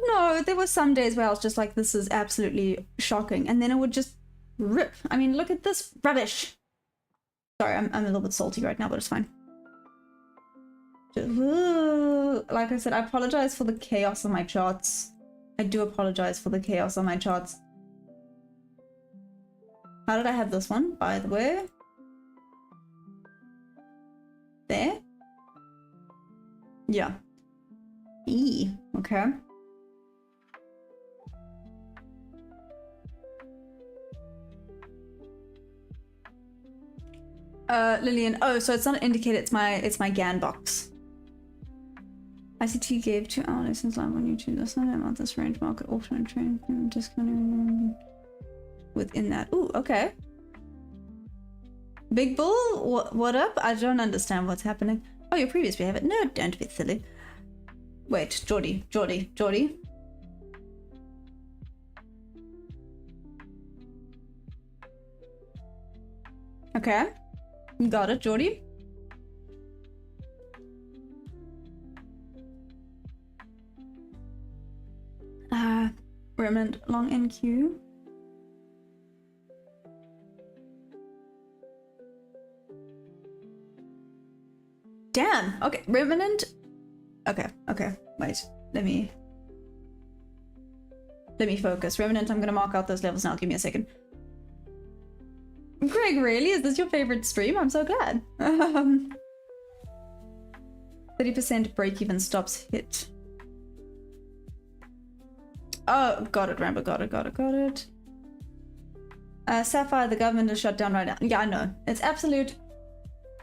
No, there were some days where I was just like, this is absolutely shocking. And then it would just rip. I mean, look at this rubbish. Sorry, I'm a little bit salty right now, but it's fine. Like I said, I apologize for the chaos on my charts. I do apologize for the chaos on my charts. How did I have this one, by the way? There? Yeah. Okay. Lillian, oh, so it's not an indicator, it's my GAN box. ICT gave 2-hour lessons live on YouTube. That's not about this range market auction and trade discounting within that. Ooh, okay. Big Bull, what up? I don't understand what's happening. Oh, your previous behavior. No, don't be silly. Wait, Geordie. Okay. Got it, Geordie. Remnant long NQ. Damn. Okay, Remnant. Okay, wait. Let me focus. Remnant, I'm gonna mark out those levels now. Give me a second. Greg, really? Is this your favorite stream? I'm so glad. 30% break-even stops hit. Oh, got it, Rambo. Got it. Sapphire, the government is shut down right now. Yeah, I know. It's absolute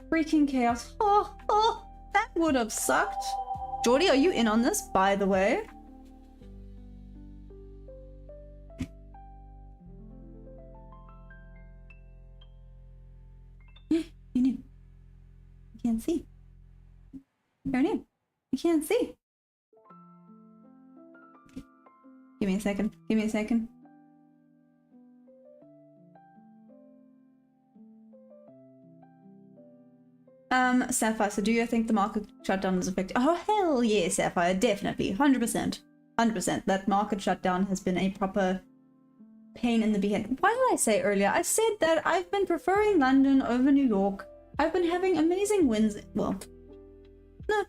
freaking chaos. Oh, that would have sucked. Geordie, are you in on this, by the way? You can't see. You're new. You can't see. Give me a second. Sapphire, so do you think the market shutdown is affecting? Oh, hell yeah, Sapphire, definitely. 100%. 100%. That market shutdown has been a proper pain in the behind. Why did I say earlier? I said that I've been preferring London over New York. I've been having amazing wins. Well, no.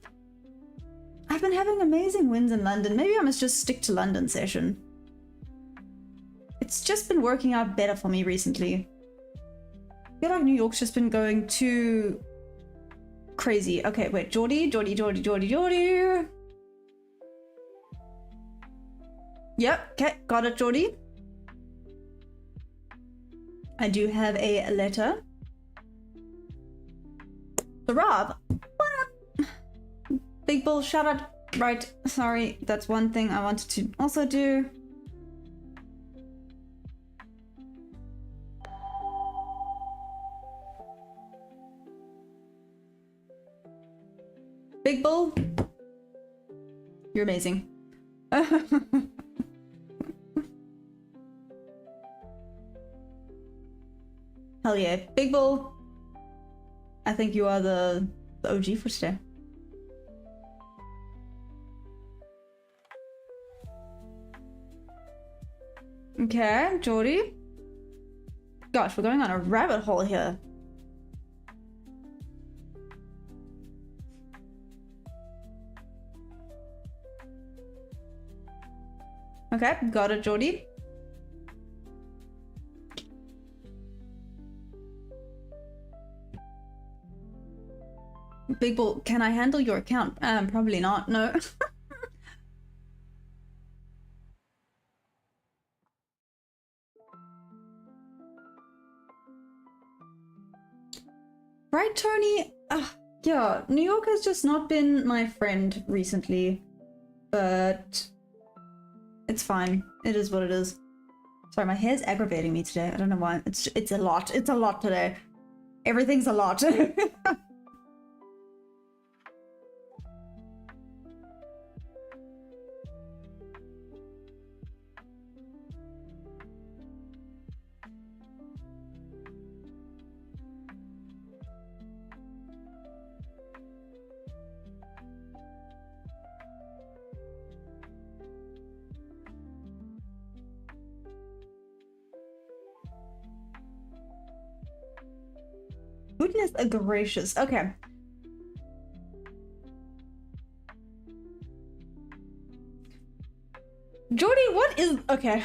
I've been having amazing wins in London. Maybe I must just stick to London session. It's just been working out better for me recently. I feel like New York's just been going too crazy. Okay, wait, Geordie. Yep, okay, got it, Geordie. I do have a letter. So Rob, what up? Big Bull, shout out. Right, sorry, that's one thing I wanted to also do. Big Bull, you're amazing. Hell yeah, Big Bull. I think you are the OG for today. Okay, Geordie. Gosh, we're going on a rabbit hole here. Okay, got it, Geordie. Big Bull, can I handle your account? Probably not, no. Right, Tony? Yeah, New York has just not been my friend recently, but it's fine. It is what it is. Sorry, my hair's aggravating me today. I don't know why. It's a lot. It's a lot today. Everything's a lot. Goodness gracious. Okay. Geordie, what is... Okay.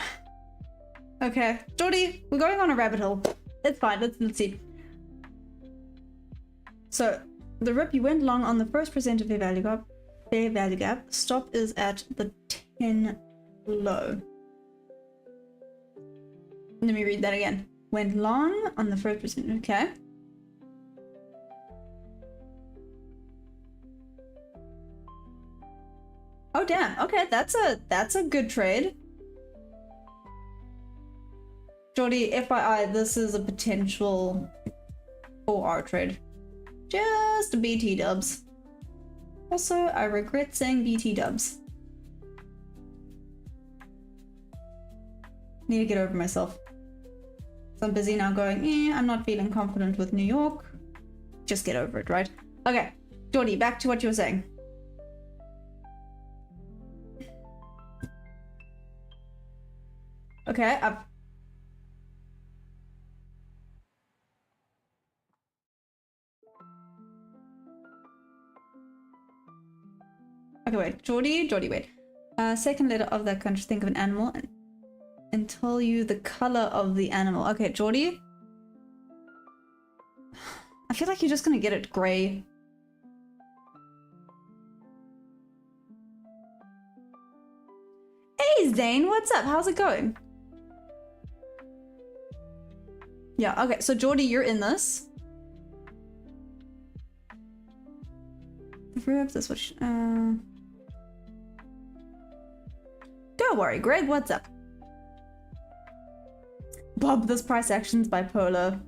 Okay. Geordie, we're going on a rabbit hole. It's fine. Let's see. So, the rip, you went long on the first percent of fair value gap. Stop is at the 10 low. Let me read that again. Went long on the first percent. Okay. Oh damn, okay, that's a good trade. Geordie, FYI, this is a potential 4R trade. Just BT dubs. Also, I regret saying BT dubs. Need to get over myself. So I'm busy now going, I'm not feeling confident with New York. Just get over it, right? Okay, Geordie, back to what you were saying. Okay, okay, wait. Geordie, wait. Second letter of that country, think of an animal and tell you the color of the animal. Okay, Geordie. I feel like you're just gonna get it gray. Hey Zane, what's up? How's it going? Yeah, okay, so Geordie, you're in this. The verb, that's what don't worry, Greg, what's up? Bob, this price action's bipolar.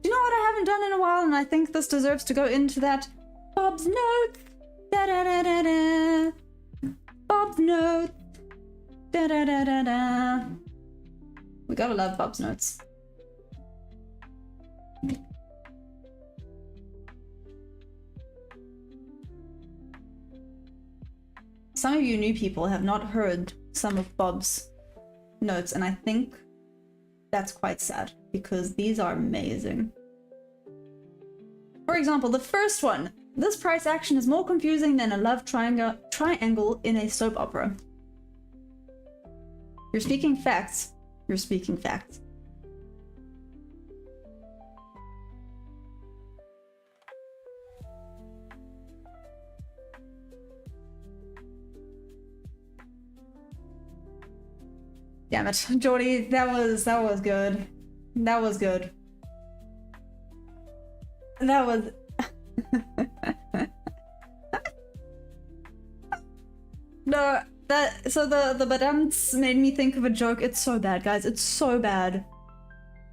Do you know what I haven't done in a while, and I think this deserves to go into that? Bob's notes! Da-da-da-da-da! Bob's notes! Da-da-da-da-da! We gotta love Bob's notes. Some of you new people have not heard some of Bob's notes, and I think that's quite sad because these are amazing. For example, the first one. This price action is more confusing than a love triangle in a soap opera. You're speaking facts. You're speaking facts. Damn it, Geordie, that was good. That was good. That was no, so the badams made me think of a joke. It's so bad, guys. It's so bad.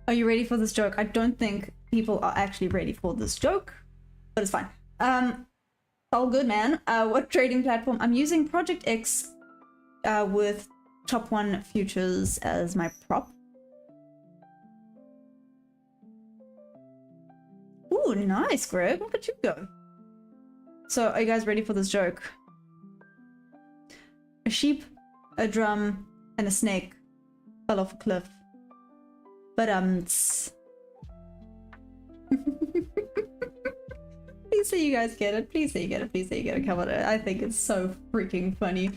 Are you ready for this joke? I don't think people are actually ready for this joke, but it's fine. All good, man. What trading platform? I'm using Project X with Top 1 futures as my prop. Ooh, nice, Greg. Look at you go. So, are you guys ready for this joke? A sheep, a drum, and a snake fell off a cliff. But please say you guys get it. Please say you get it. Please say you get it. Come on, I think it's so freaking funny.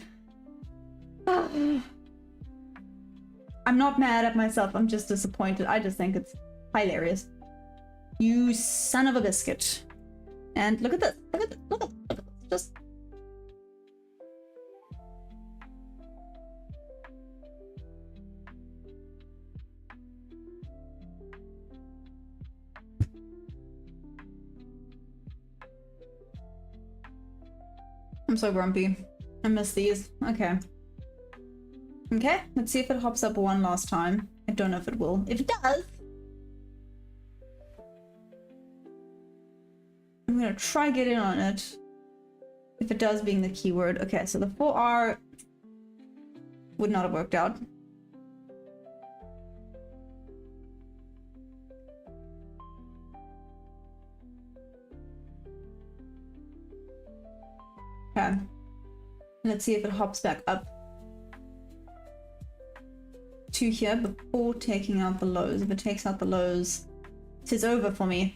I'm not mad at myself, I'm just disappointed. I just think it's hilarious. You son of a biscuit. And look at this. Look at this. Look at this. Just... I'm so grumpy. I miss these. Okay. Okay, let's see if it hops up one last time. I don't know if it will. If it does, I'm gonna try get in on it. If it does being the keyword. Okay, so the 4R would not have worked out. Okay. Let's see if it hops back up to here before taking out the lows. If it takes out the lows, it is over for me.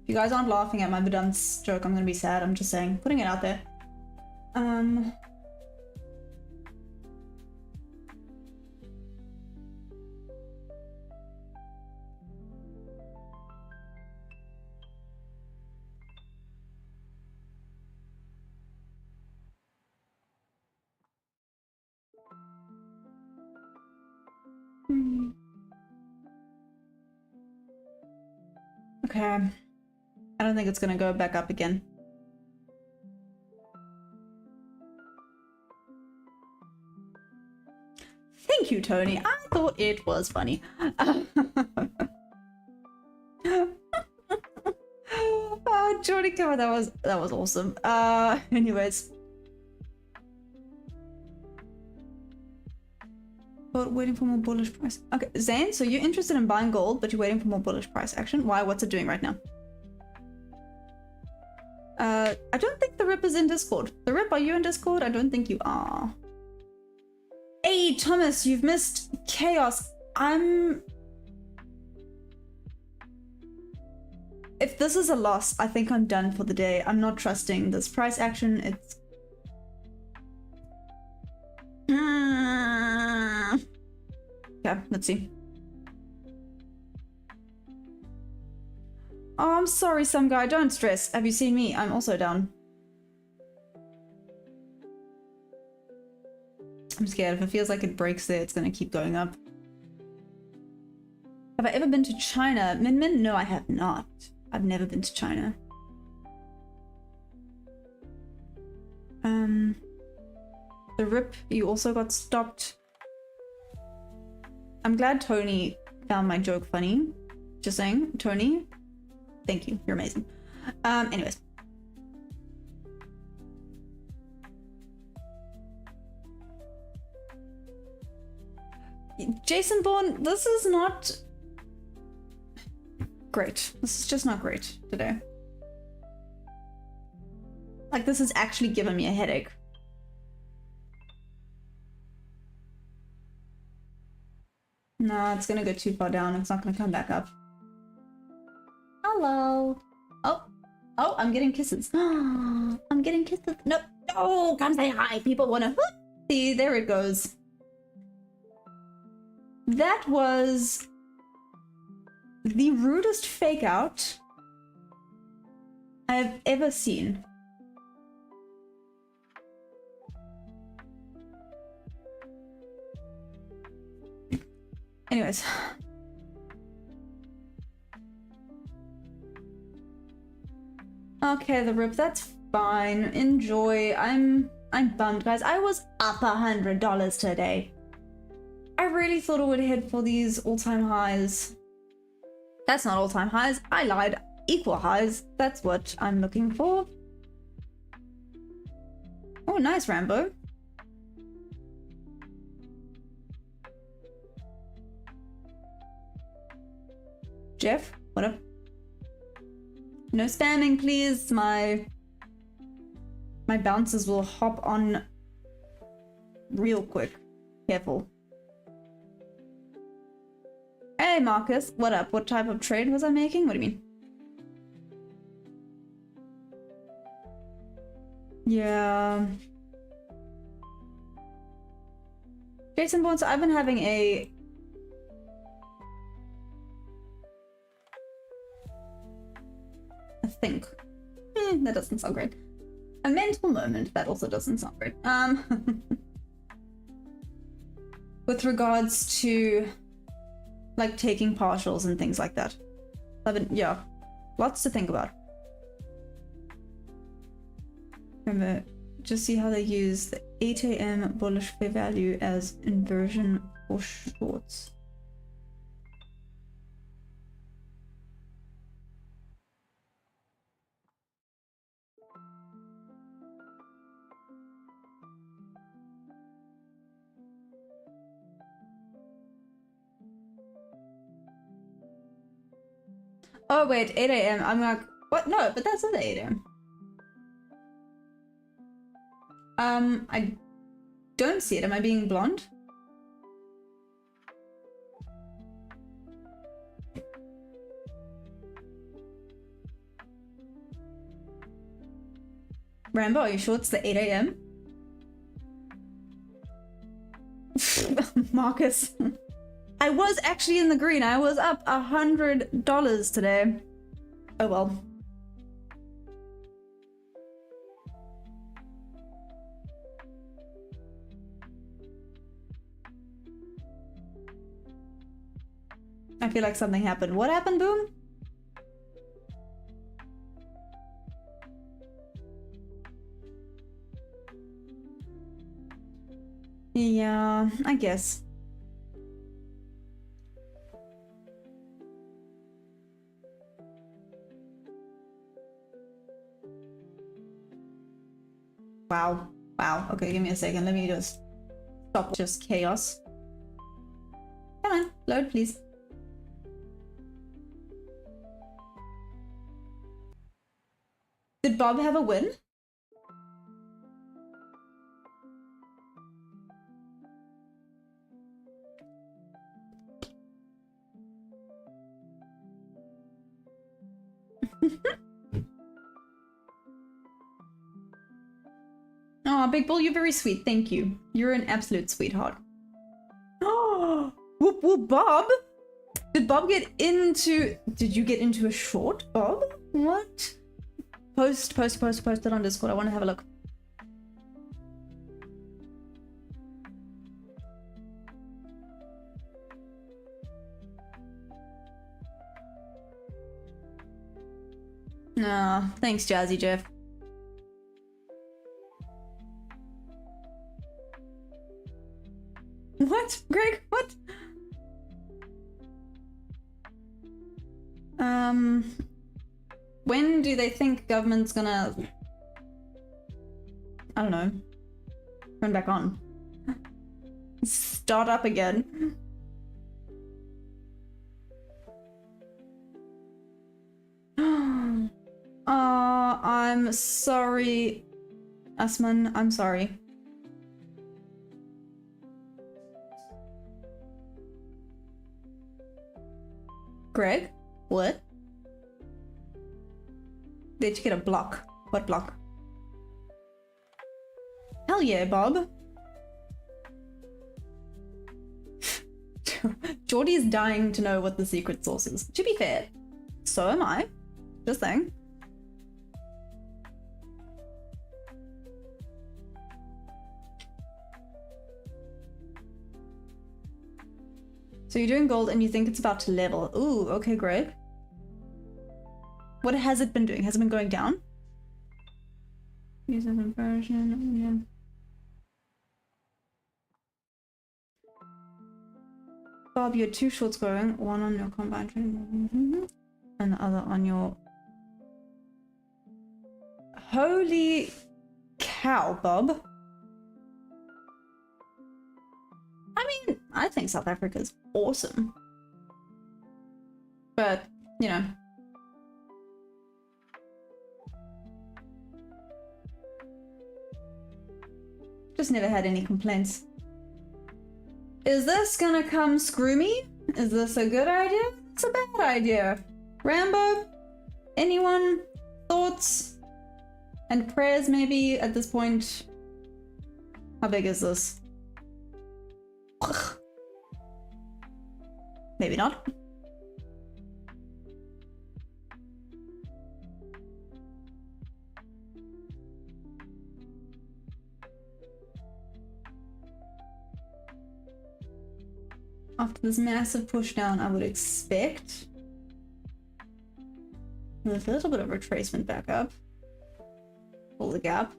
If you guys aren't laughing at my badum's joke, I'm gonna be sad. I'm just saying, putting it out there. Okay. I don't think it's gonna go back up again. Thank you, Tony. I thought it was funny. Oh, Jordy cover, that was awesome. Anyways. But waiting for more bullish price. Okay, Zane, so you're interested in buying gold, but you're waiting for more bullish price action. Why? What's it doing right now? I don't think the Rip is in Discord. The Rip, are you in Discord? I don't think you are. Hey, Thomas, you've missed chaos. If this is a loss, I think I'm done for the day. I'm not trusting this price action. It's... Okay, let's see. Oh, I'm sorry, some guy. Don't stress. Have you seen me? I'm also down. I'm scared. If it feels like it breaks there, it's gonna keep going up. Have I ever been to China? Min Min? No, I have not. I've never been to China. The rip, you also got stopped. I'm glad Tony found my joke funny. Just saying, Tony, thank you. You're amazing. Anyways. Jason Bourne, this is not great. This is just not great today. Like, this has actually given me a headache. No, it's gonna go too far down. It's not gonna come back up. Hello. Oh, I'm getting kisses. I'm getting kisses. No, no, come say hi. People wanna see. There it goes. That was the rudest fake out I've ever seen. Anyways. Okay, the rip, that's fine. Enjoy. I'm bummed, guys. I was up $100 today. I really thought it would hit for these all-time highs. That's not all-time highs. I lied. Equal highs. That's what I'm looking for. Oh, nice, Rambo. Jeff, what up? No spamming, please. My bouncers will hop on real quick. Careful. Hey, Marcus. What up? What type of trade was I making? What do you mean? Yeah. Jason Bourne, so I've been having a... think. That doesn't sound great. A mental moment, that also doesn't sound great. With regards to like taking partials and things like that. Yeah, lots to think about. Remember, just see how they use the 8 AM bullish fair value as inversion for shorts. Oh wait, 8 AM. I'm like, what? No, but that's not 8 AM. I don't see it. Am I being blonde? Rambo, are you sure it's the 8 AM? Marcus. I was actually in the green. I was up $100 today. Oh well. I feel like something happened. What happened, Boom? Yeah, I guess. Wow. Wow. Okay, give me a second. Let me just stop just chaos. Come on, load, please. Did Bob have a win? Oh, Big Bull, you're very sweet. Thank you. You're an absolute sweetheart. Oh, whoop whoop, Bob. Did Bob get into... Did you get into a short, Bob? What? Post it on Discord. I want to have a look. No, thanks, Jazzy Jeff. What? Greg, what? When do they think government's gonna... I don't know. Turn back on. Start up again. I'm sorry. Asman, I'm sorry. Greg? What? Did you get a block? What block? Hell yeah, Bob. Geordie is dying to know what the secret sauce is. To be fair, so am I. Just saying. So you're doing gold and you think it's about to level. Ooh, okay, Greg. What has it been doing? Has it been going down? Use of inversion. Bob, you had two shorts going. One on your combined trading and the other on your... Holy cow, Bob. I mean, I think South Africa's awesome. But, you know. Just never had any complaints. Is this gonna come screw me? Is this a good idea? It's a bad idea. Rambo? Anyone? Thoughts? And prayers maybe at this point? How big is this? Maybe not. After this massive push down, I would expect there's a little bit of retracement back up. Pull the gap.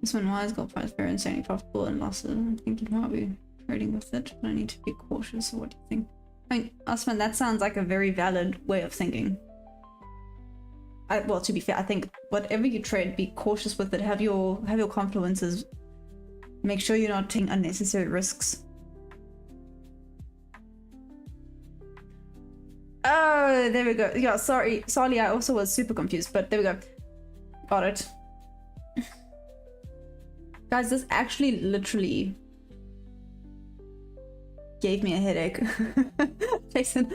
This one wise gold price very insanely profitable and losses. I think you might be trading with it, but I need to be cautious. So what do you think? I mean, Osman, that sounds like a very valid way of thinking. Well, to be fair, I think whatever you trade, be cautious with it. Have your confluences. Make sure you're not taking unnecessary risks. Oh, there we go. Yeah, sorry, I also was super confused, but there we go. Got it. Guys, this actually literally gave me a headache. Jason.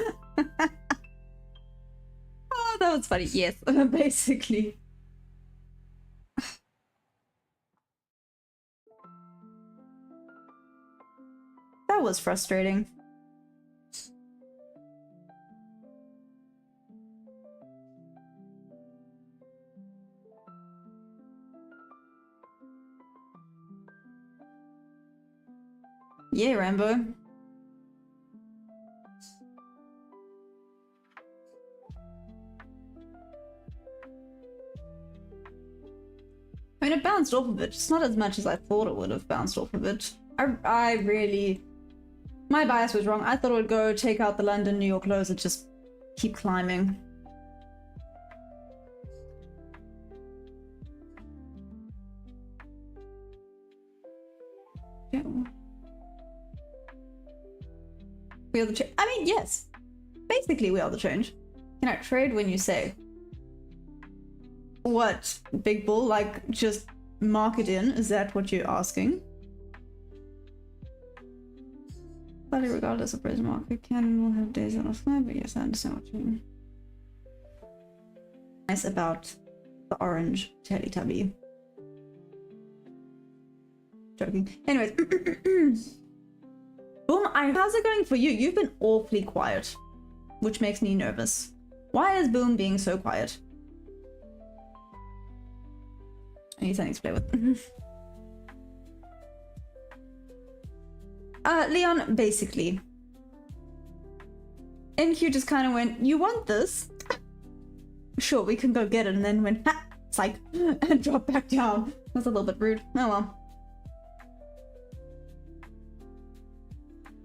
Oh, that was funny. Yes, basically. That was frustrating. Yeah, Rambo. I mean, it bounced off of it. It's not as much as I thought it would have bounced off of it. I really... My bias was wrong. I thought it would go take out the London, New York lows and just keep climbing. Yeah. We are the change. I mean, yes. Basically, we are the change. Can I trade when you say? What, Big Bull? Like, just mark it in? Is that what you're asking? But regardless of price market can will have days on a fly, but yes, I understand what you mean. Nice about the orange Teletubby. Joking. Anyways. Boom, how's it going for you? You've been awfully quiet, which makes me nervous. Why is Boom being so quiet? I need something to play with. Leon, basically. NQ just kind of went, you want this? Sure, we can go get it, and then went, ha, psych, and dropped back down. That's a little bit rude. Oh well.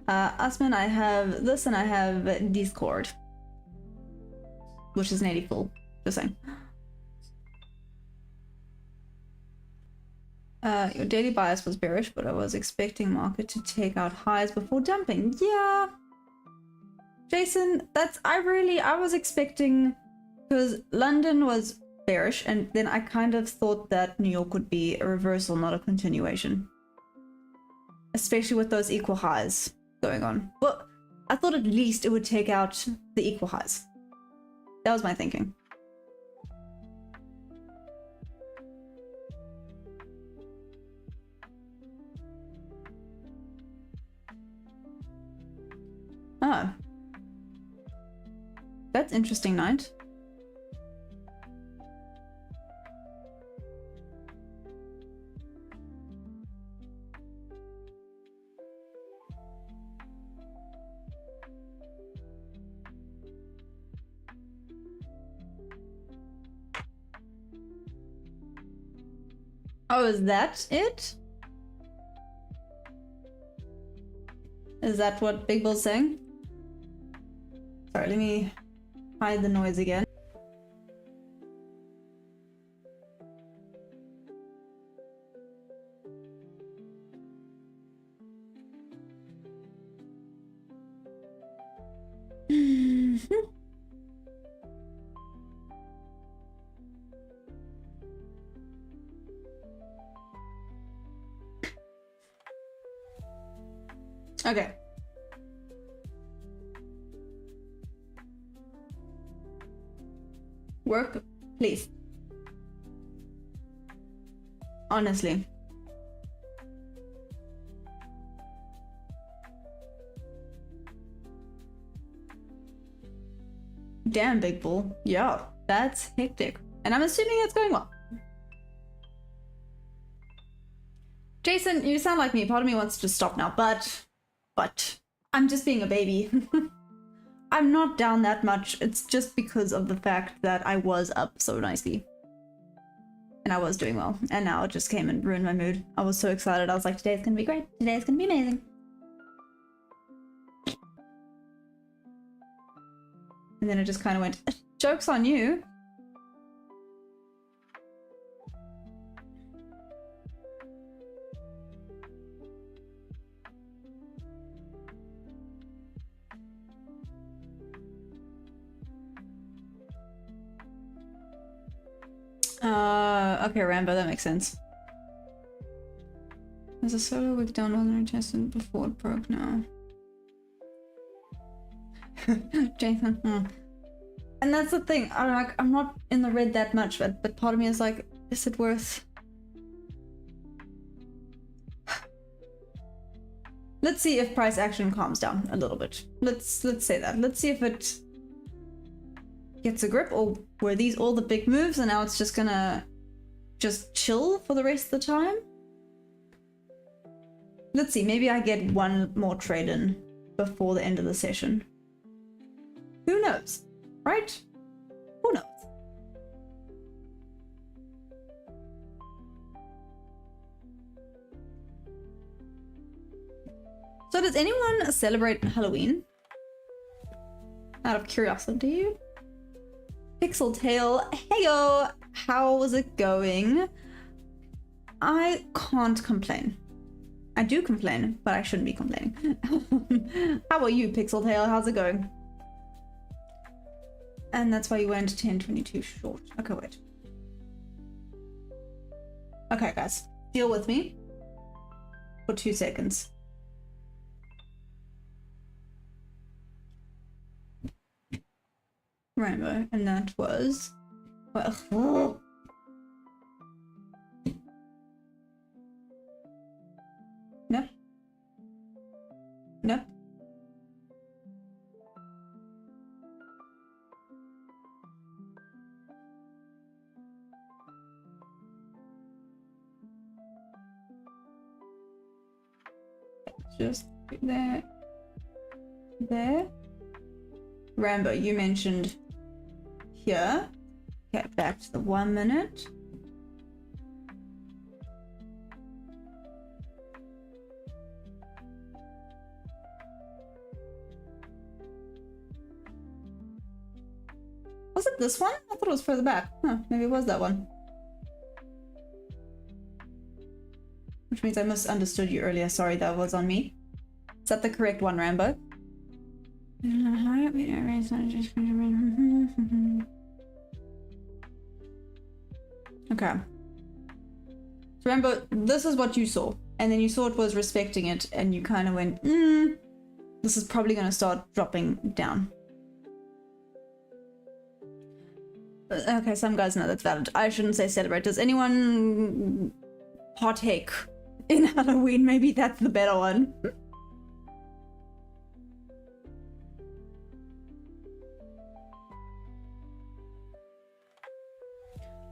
Usman, I have this, and I have Discord. Which is nearly full. Just saying. Your daily bias was bearish, but I was expecting market to take out highs before dumping. Yeah. Jason, I was expecting, because London was bearish, and then I kind of thought that New York would be a reversal, not a continuation. Especially with those equal highs going on. Well, I thought at least it would take out the equal highs. That was my thinking. Oh. That's interesting, Knight. Oh, is that it? Is that what Big Bull's saying? Sorry, let me hide the noise again. Okay. Work, please. Honestly. Damn, Big Bull. Yeah, that's hectic. And I'm assuming it's going well. Jason, you sound like me. Part of me wants to stop now, but I'm just being a baby. I'm not down that much. It's just because of the fact that I was up so nicely. And I was doing well. And now it just came and ruined my mood. I was so excited. I was like, today's gonna be great. Today's gonna be amazing. And then it just kind of went, joke's on you. Okay, Rambo, that makes sense. There's a solo week down wasn't tested before it broke now. Jason, And that's the thing, I'm not in the red that much, but part of me is like, is it worth? Let's see if price action calms down a little bit. Let's say that. Let's see if it gets a grip, or were these all the big moves and now it's just gonna chill for the rest of the time? Let's see, maybe I get one more trade in before the end of the session. Who knows, right? Who knows? So does anyone celebrate Halloween? Out of curiosity. Pixel Tail, heyo! How was it going? I can't complain. I do complain, but I shouldn't be complaining. How about you, Pixel Tail? How's it going? And that's why you went 10:22 short. Okay, wait. Okay, guys. Deal with me for 2 seconds. Rainbow, and that was, well, oh. Nope. Nope. Just there. There. Rambo, you mentioned here. Okay, back to the 1 minute. Was it this one? I thought it was further back. Huh, maybe it was that one. Which means I misunderstood you earlier. Sorry, that was on me. Is that the correct one, Rambo? Okay. So Rambo, this is what you saw. And then you saw it was respecting it, and you kind of went, this is probably going to start dropping down. Okay, some guys know that's valid. I shouldn't say celebrate. Does anyone partake in Halloween? Maybe that's the better one.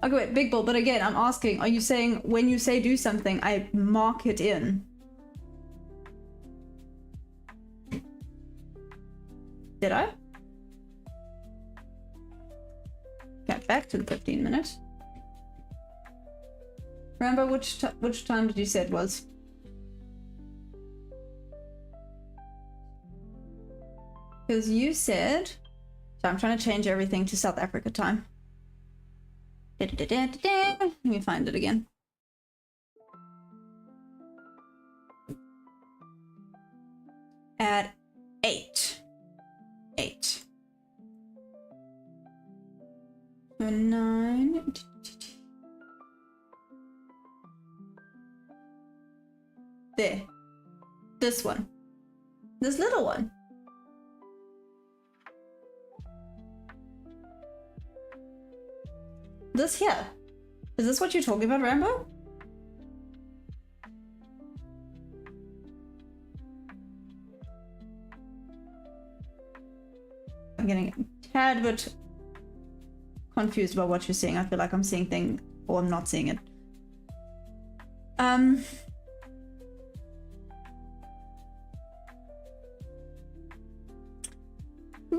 Okay, wait, Big Bull, but again, I'm asking, are you saying when you say do something, I mark it in? Did I? Okay, back to the 15 minutes. Rambo, which time did you say it was? Because you said... So I'm trying to change everything to South Africa time. Let me find it again. At 8. 9. There. This one. This little one. This here. Is this what you're talking about, Rambo? I'm getting a tad bit confused about what you're seeing. I feel like I'm seeing things, or I'm not seeing it.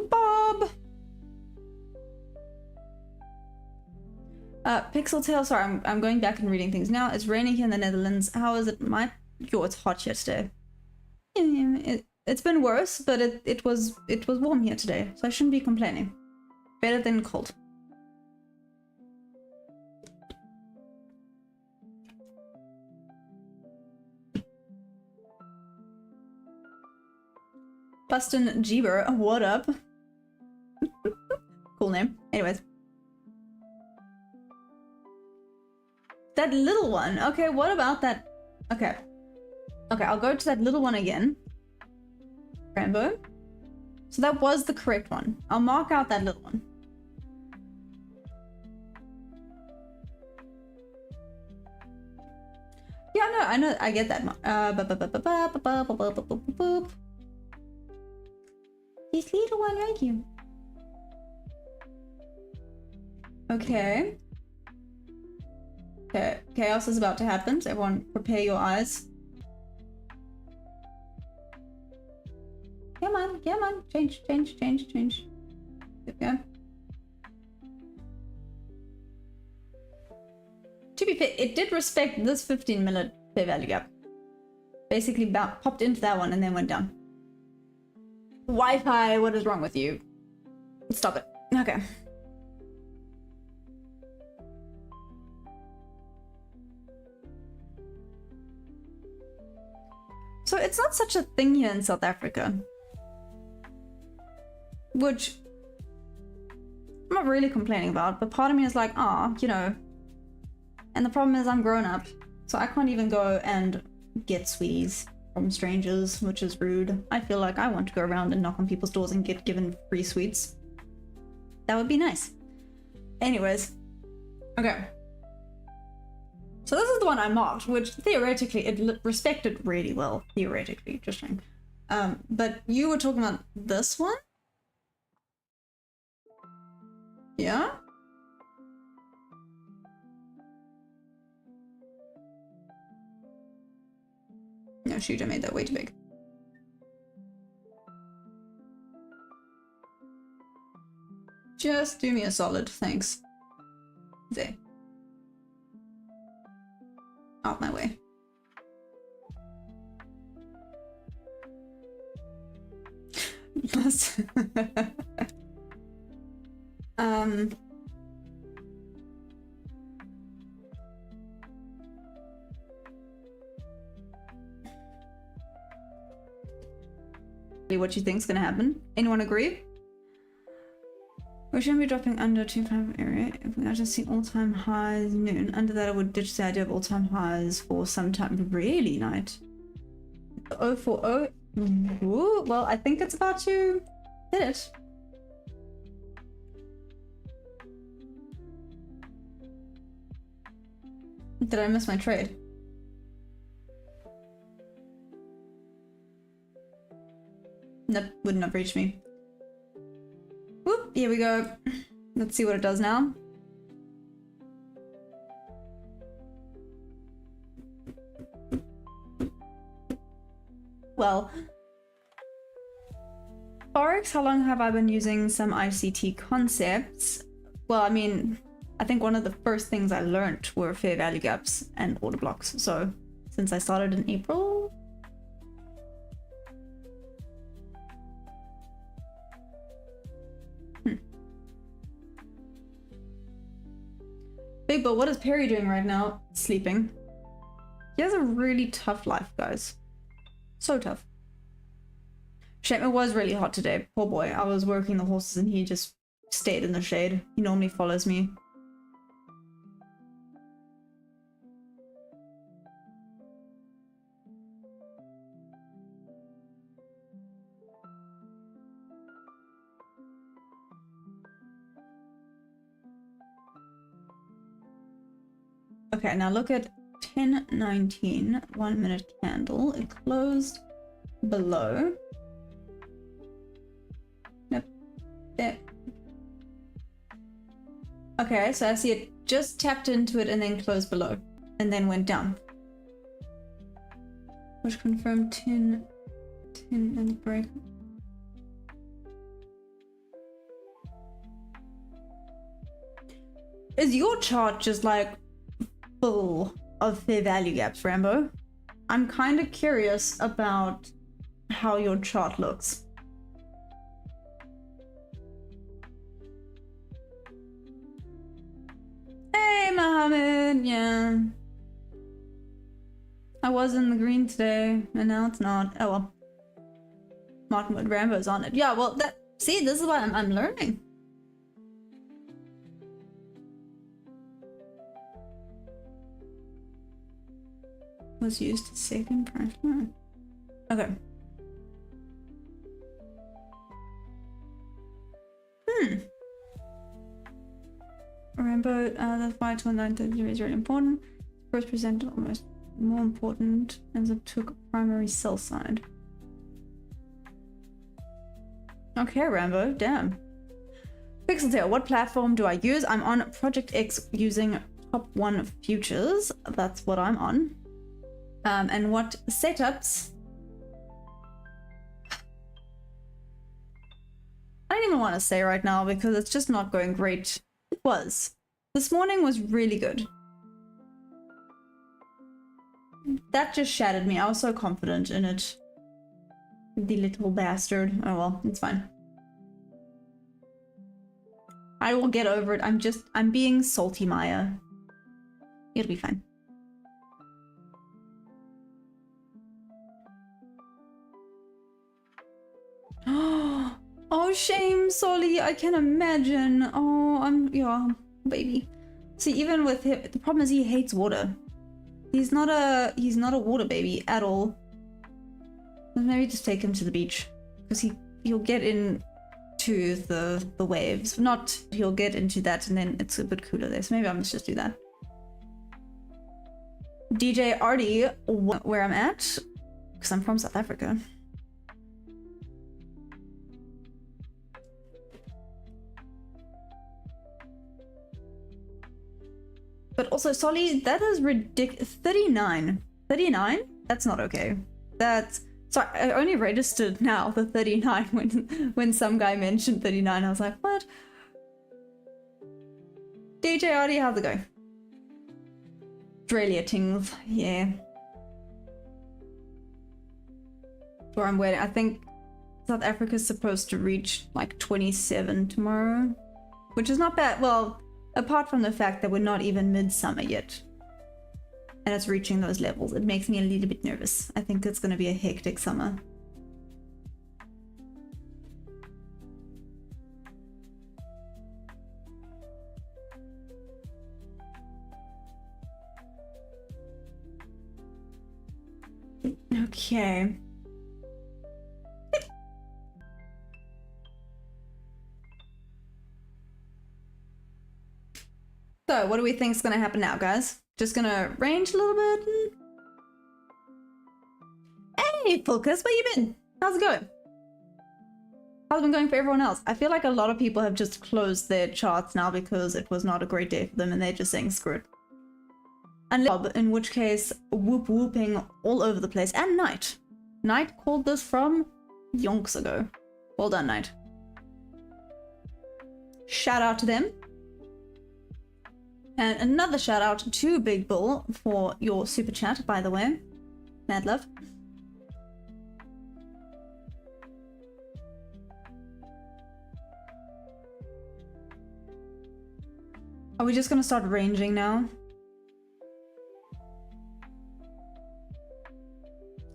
Bob! Pixeltail, sorry, I'm going back and reading things now. It's raining here in the Netherlands. How is it? It's hot here today. It's been worse, but it was warm here today, so I shouldn't be complaining. Better than cold. Bustin' Jeeber, what up? Cool name. Anyways. That little one. Okay, what about that? Okay. Okay, I'll go to that little one again. Rambo. So that was the correct one. I'll mark out that little one. Yeah, no, I know, I get that. This little one, thank you. Okay. Okay, chaos is about to happen, so everyone prepare your eyes. Come on, come on. Change. There we go. To be fair, it did respect this 15-minute fair value gap. Basically popped into that one and then went down. Wi-Fi, what is wrong with you? Stop it. Okay. So it's not such a thing here in South Africa. Which I'm not really complaining about, but part of me is like, you know. And the problem is I'm grown up, so I can't even go and get sweeties from strangers, which is rude. I feel like I want to go around and knock on people's doors and get given free sweets. That would be nice. Anyways, okay. So this is the one I marked, which theoretically it respected really well. Theoretically, just saying. But you were talking about this one? Yeah? No, shoot, I made that way too big. Just do me a solid, thanks. There. Out my way. What you think's gonna happen? Anyone agree? We shouldn't be dropping under 2.5 area. If we actually see all-time highs noon, under that I would ditch the idea of all-time highs for some time. Really, night. 040. Ooh, well, I think it's about to hit it. Did I miss my trade? Nope, wouldn't have reached me. Whoop, here we go. Let's see what it does now. Well, Forex, how long have I been using some ICT concepts? Well, I mean, I think one of the first things I learned were fair value gaps and order blocks. So since I started in April. Big Bill, what is Perry doing right now? Sleeping. He has a really tough life, guys. So tough. Shame it was really hot today. Poor boy. I was working the horses and he just stayed in the shade. He normally follows me. Okay, now look at 10:19, 1 minute candle. It closed below. Yep. There. Okay, so I see it just tapped into it and then closed below. And then went down. Which confirmed 10 and break. Is your chart just like full of fair value gaps, Rambo? I'm kind of curious about how your chart looks. Hey, Mohammed! Yeah. I was in the green today, and now it's not. Oh well. Martin with Rambo's on it. Yeah, well, that. See, this is why I'm learning. Was used second price. Okay. Rambo, that's why 2933 is really important. First presented almost more important as it took primary sell side. Okay, Rambo, damn. Pixeltail, what platform do I use? I'm on Project X using Top 1 Futures. That's what I'm on. And what setups? I don't even want to say right now because it's just not going great. It was. This morning was really good. That just shattered me. I was so confident in it. The little bastard. Oh well, it's fine. I will get over it. I'm being salty, Maya. It'll be fine. Oh, shame, Solly. I can imagine. Oh, yeah, baby. See, even with him, the problem is he hates water. He's not a water baby at all. Maybe just take him to the beach because he'll get in to the waves. Not, he'll get into that and then it's a bit cooler there. So maybe I must just do that. DJ Artie, where I'm at, because I'm from South Africa. But also, Solly, that is ridiculous. 39. 39? That's not okay. That's... Sorry, I only registered now the 39 when some guy mentioned 39. I was like, what? DJ Artie, how's it going? Australia tings, yeah. Where I'm waiting. I think South Africa's supposed to reach like 27 tomorrow, which is not bad. Well, apart from the fact that we're not even midsummer yet, and it's reaching those levels, it makes me a little bit nervous. I think it's going to be a hectic summer. Okay. So, what do we think is going to happen now, guys? Just going to range a little bit. Hey, Fulcus, where you been? How's it going? How's it been going for everyone else? I feel like a lot of people have just closed their charts now because it was not a great day for them and they're just saying screw it. In which case, whooping all over the place. And Knight. Knight called this from yonks ago. Well done, Knight. Shout out to them. And another shout out to Big Bull for your super chat, by the way. Mad love. Are we just gonna start ranging now?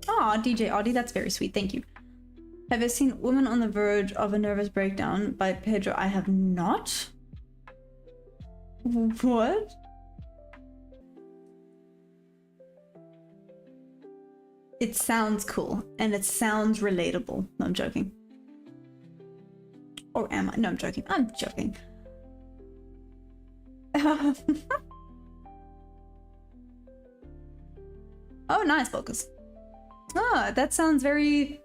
Ah, DJ Audie, that's very sweet, thank you. Have you seen Woman on the Verge of a Nervous Breakdown by Pedro? I have not. What? It sounds cool, and it sounds relatable. No, I'm joking. Or am I? No, I'm joking. I'm joking. Oh, nice, Focus. Ah, that sounds very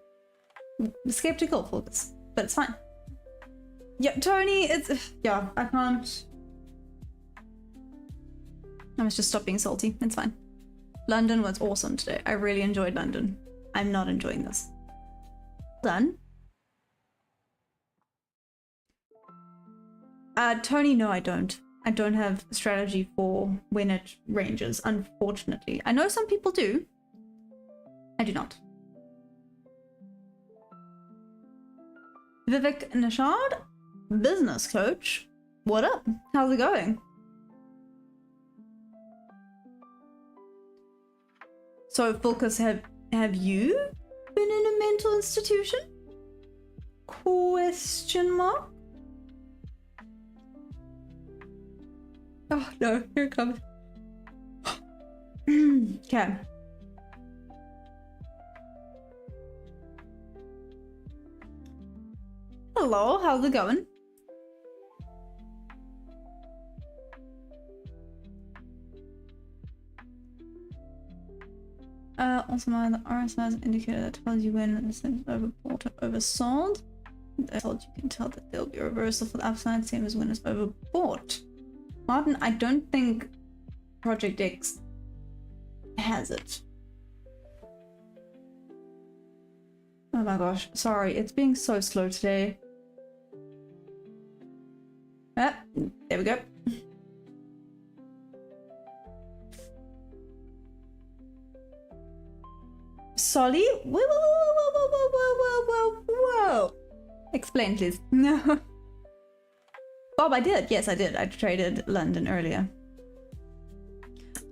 skeptical, Focus, but it's fine. Yeah, Tony, it's... Yeah, I can't... I must just stop being salty. It's fine. London was awesome today. I really enjoyed London. I'm not enjoying this. Done. Tony, no, I don't. I don't have a strategy for when it ranges, unfortunately. I know some people do. I do not. Vivek Nishad, business coach. What up? How's it going? So, Fulcus, have you been in a mental institution? Question mark? Oh no, here it comes. Okay. Hello, how's it going? Also, the RSI has an indicator that tells you when it's overbought or oversold. You can tell that there'll be a reversal for the upside, same as when it's overbought. Martin, I don't think Project X has it. Oh my gosh, sorry, it's being so slow today. Ah, there we go. Solly? Whoa. Explain, please. No. Bob, I did. Yes, I did. I traded London earlier.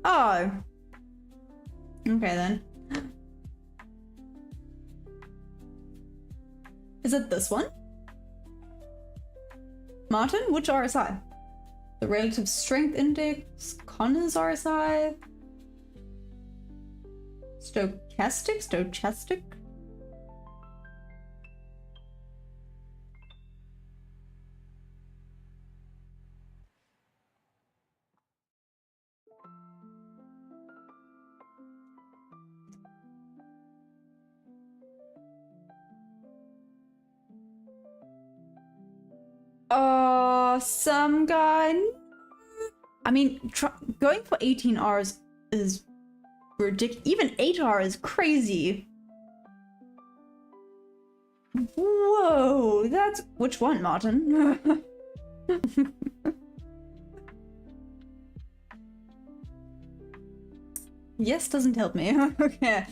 Oh. Okay, then. Is it this one? Martin, which RSI? The Relative Strength Index? Connor's RSI? Stochastic? some guy. I mean, going for 18 hours is ridiculous. Even 8 hours is crazy. Whoa, that's... Which one, Martin? Yes doesn't help me. Okay.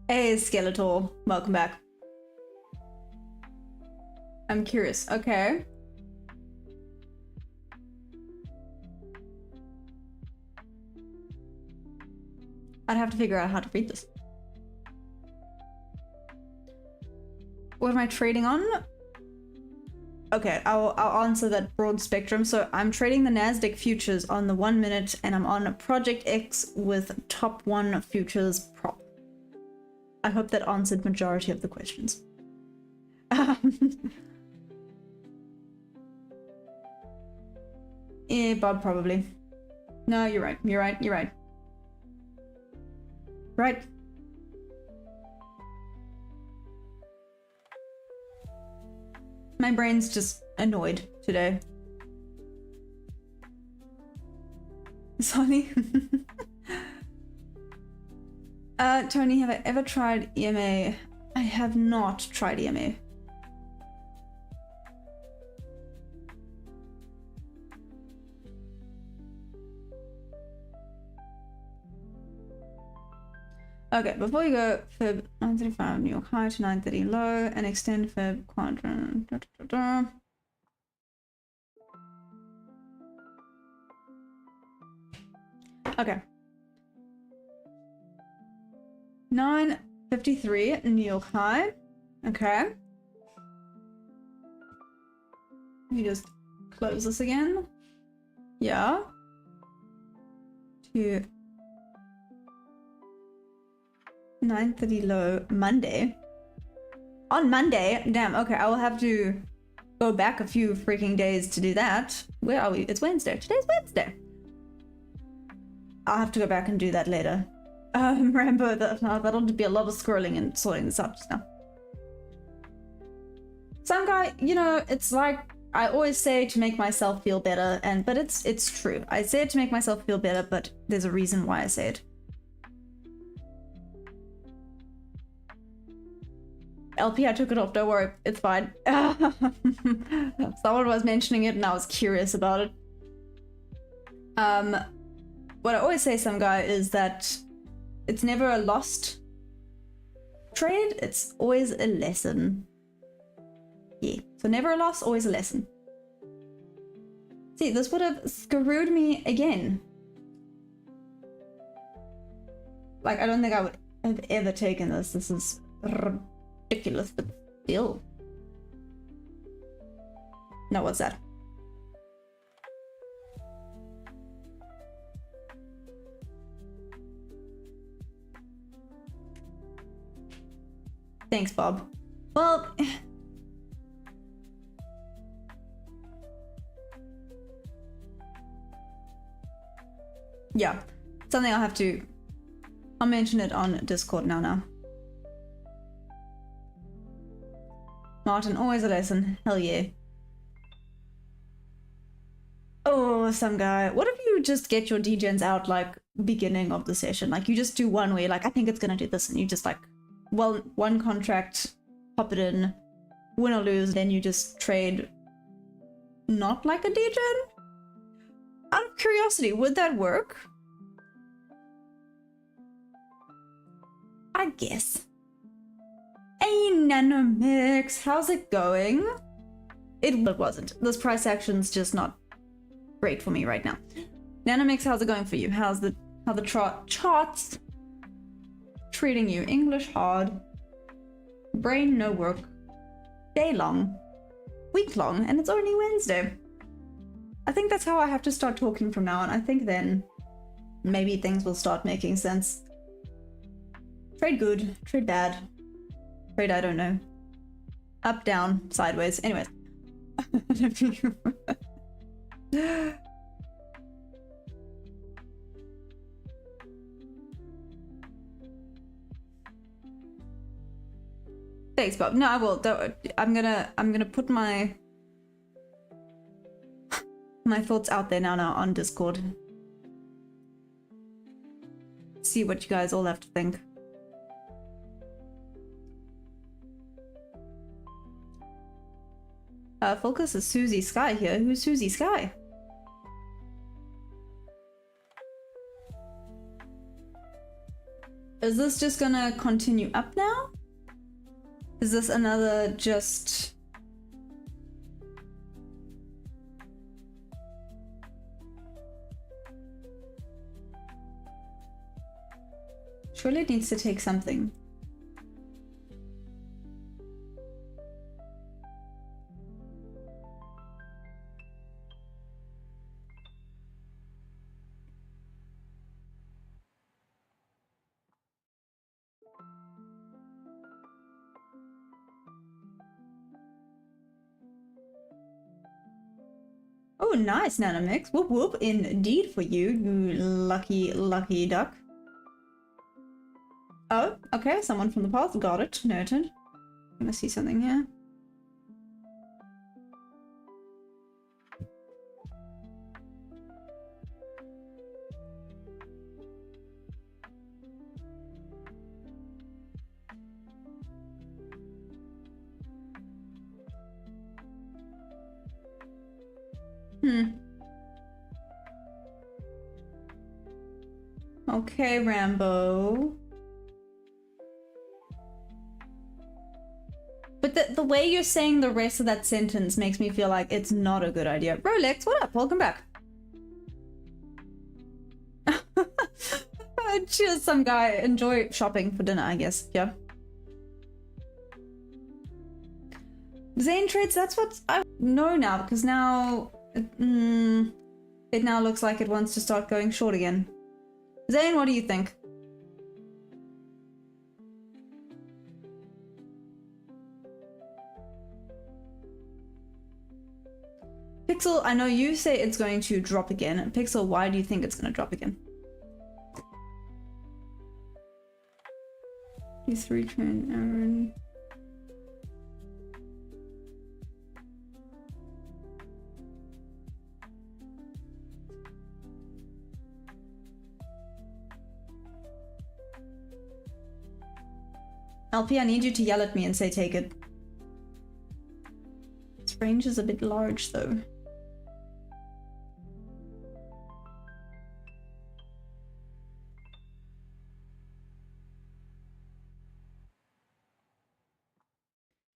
Hey, Skeletor. Welcome back. I'm curious. Okay. I'd have to figure out how to read this. What am I trading on? Okay, I'll answer that broad spectrum. So I'm trading the Nasdaq futures on the 1 minute, and I'm on Project X with top 1 futures prop. I hope that answered majority of the questions. Yeah, Bob, probably. No, you're right. You're right. You're right. Right. My brain's just annoyed today. Sorry. Tony, have I ever tried EMA? I have not tried EMA. Okay, before you go, Fib 935 New York high to 930 low and extend Fib quadrant. Okay. 953 New York high. Okay. Let me just close this again. Yeah. To 930 low Monday. On Monday? Damn, okay, I will have to go back a few freaking days to do that. Where are we? It's Wednesday. Today's Wednesday. I'll have to go back and do that later. Rambo, that'll be a lot of scrolling and sorting this out just now. Some guy, you know, it's like I always say to make myself feel better, but it's true. I say it to make myself feel better, but there's a reason why I say it. LP, I took it off, don't worry, it's fine. Someone was mentioning it and I was curious about it. What I always say, some guy, is that it's never a lost trade, it's always a lesson. Yeah, so never a loss, always a lesson. See, this would have screwed me again. Like, I don't think I would have ever taken this. This is ridiculous, but still. No, what's that? Thanks, Bob. Well, yeah, something I'll mention it on Discord now. Martin, always a lesson. Hell yeah. Oh, some guy. What if you just get your degens out like beginning of the session? Like you just do one where like, I think it's gonna do this, and you just like, well, one contract, pop it in, win or lose, then you just trade not like a degen? Out of curiosity, would that work? I guess. Hey, Nanomix, how's it going? It wasn't. This price action's just not great for me right now. Nanomix, how's it going for you? How the charts treating you? English hard, brain no work, day long, week long, and it's only Wednesday. I think that's how I have to start talking from now on. I think then maybe things will start making sense. Trade good, trade bad, trade I don't know. Up, down, sideways. Anyways. Depop. No, I will. I'm gonna put my thoughts out there now on Discord. See what you guys all have to think. Focus is Susie Sky here. Who's Susie Sky? Is this just gonna continue up now? Is this another just... Surely it needs to take something. Oh, nice, Nanomix. Whoop whoop, indeed for you, you lucky duck. Oh, okay, someone from the past. Got it. Noted. I'm gonna see something here. Okay, Rambo. But the way you're saying the rest of that sentence makes me feel like it's not a good idea. Rolex, what up? Welcome back. Cheers, some guy. Enjoy shopping for dinner, I guess. Yeah. Zane Trades, that's what I know now, because now... it now looks like it wants to start going short again. Zane, what do you think? Pixel, I know you say it's going to drop again. Pixel, why do you think it's going to drop again? Q3 train Aaron. LP, I need you to yell at me and say take it. Its range is a bit large though.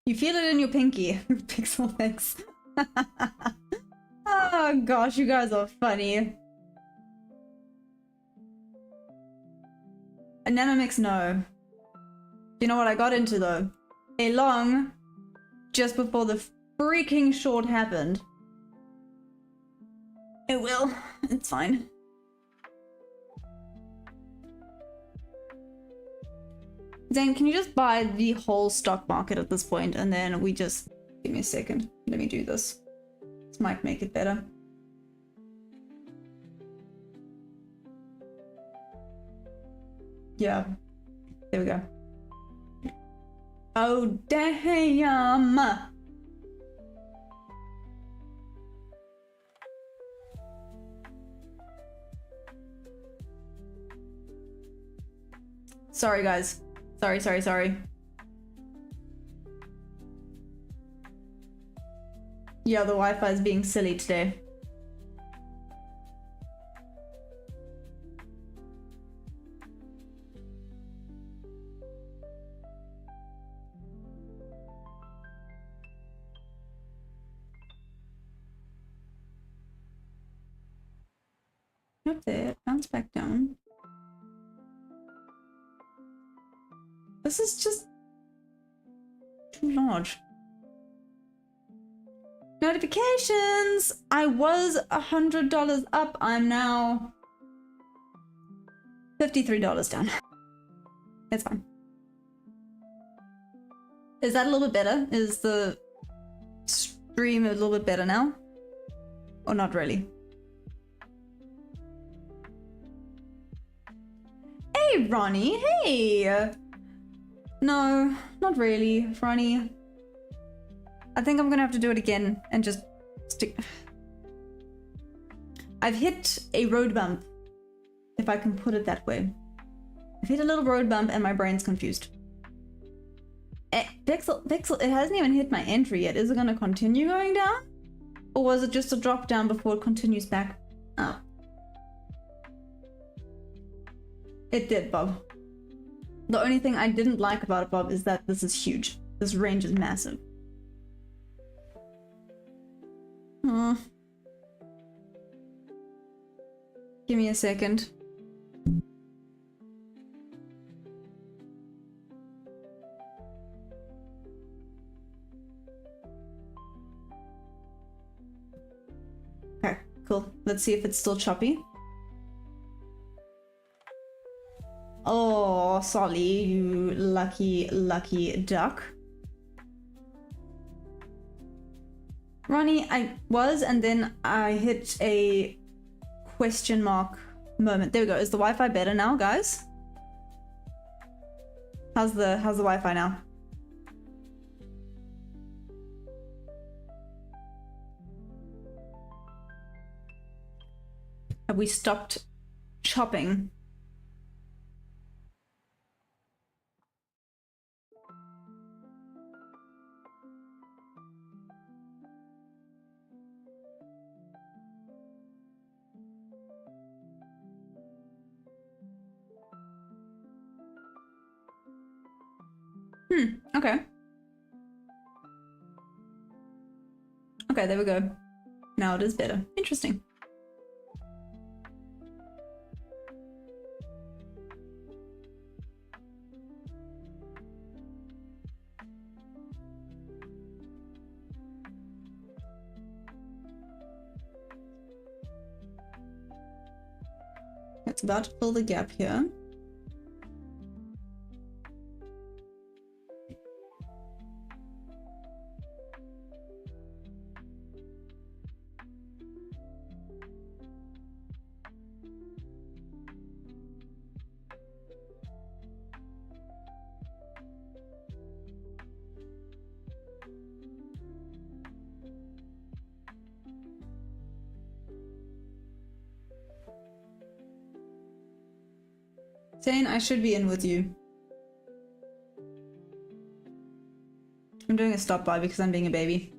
You feel it in your pinky. Pixel thanks. Oh gosh, you guys are funny. A Nanomix, no. You know what I got into though? A long, just before the freaking short happened. It will. It's fine. Zane, can you just buy the whole stock market at this point and then we just... Give me a second. Let me do this. This might make it better. Yeah. There we go. Oh, damn! Sorry, guys. Sorry. Yeah, the Wi-Fi is being silly today. Up there, bounce back down. This is just too large. Notifications! I was $100 up. I'm now $53 down. It's fine. Is that a little bit better? Is the stream a little bit better now? Or not really? Hey, Ronnie. Hey! No, not really, Ronnie. I think I'm gonna have to do it again and just stick. I've hit a road bump, if I can put it that way. I've hit a little road bump and my brain's confused. Pixel, it hasn't even hit my entry yet. Is it gonna continue going down? Or was it just a drop down before it continues back up? It did, Bob. The only thing I didn't like about it, Bob, is that this is huge. This range is massive. Give me a second. Okay, cool. Let's see if it's still choppy. Oh, Solly, you lucky, lucky duck. Ronnie, I was, and then I hit a question mark moment. There we go. Is the Wi-Fi better now, guys? How's the Wi-Fi now? Have we stopped chopping? Okay. Okay, there we go. Now it is better. Interesting. It's about to fill the gap here. Zane, I should be in with you. I'm doing a stop by because I'm being a baby.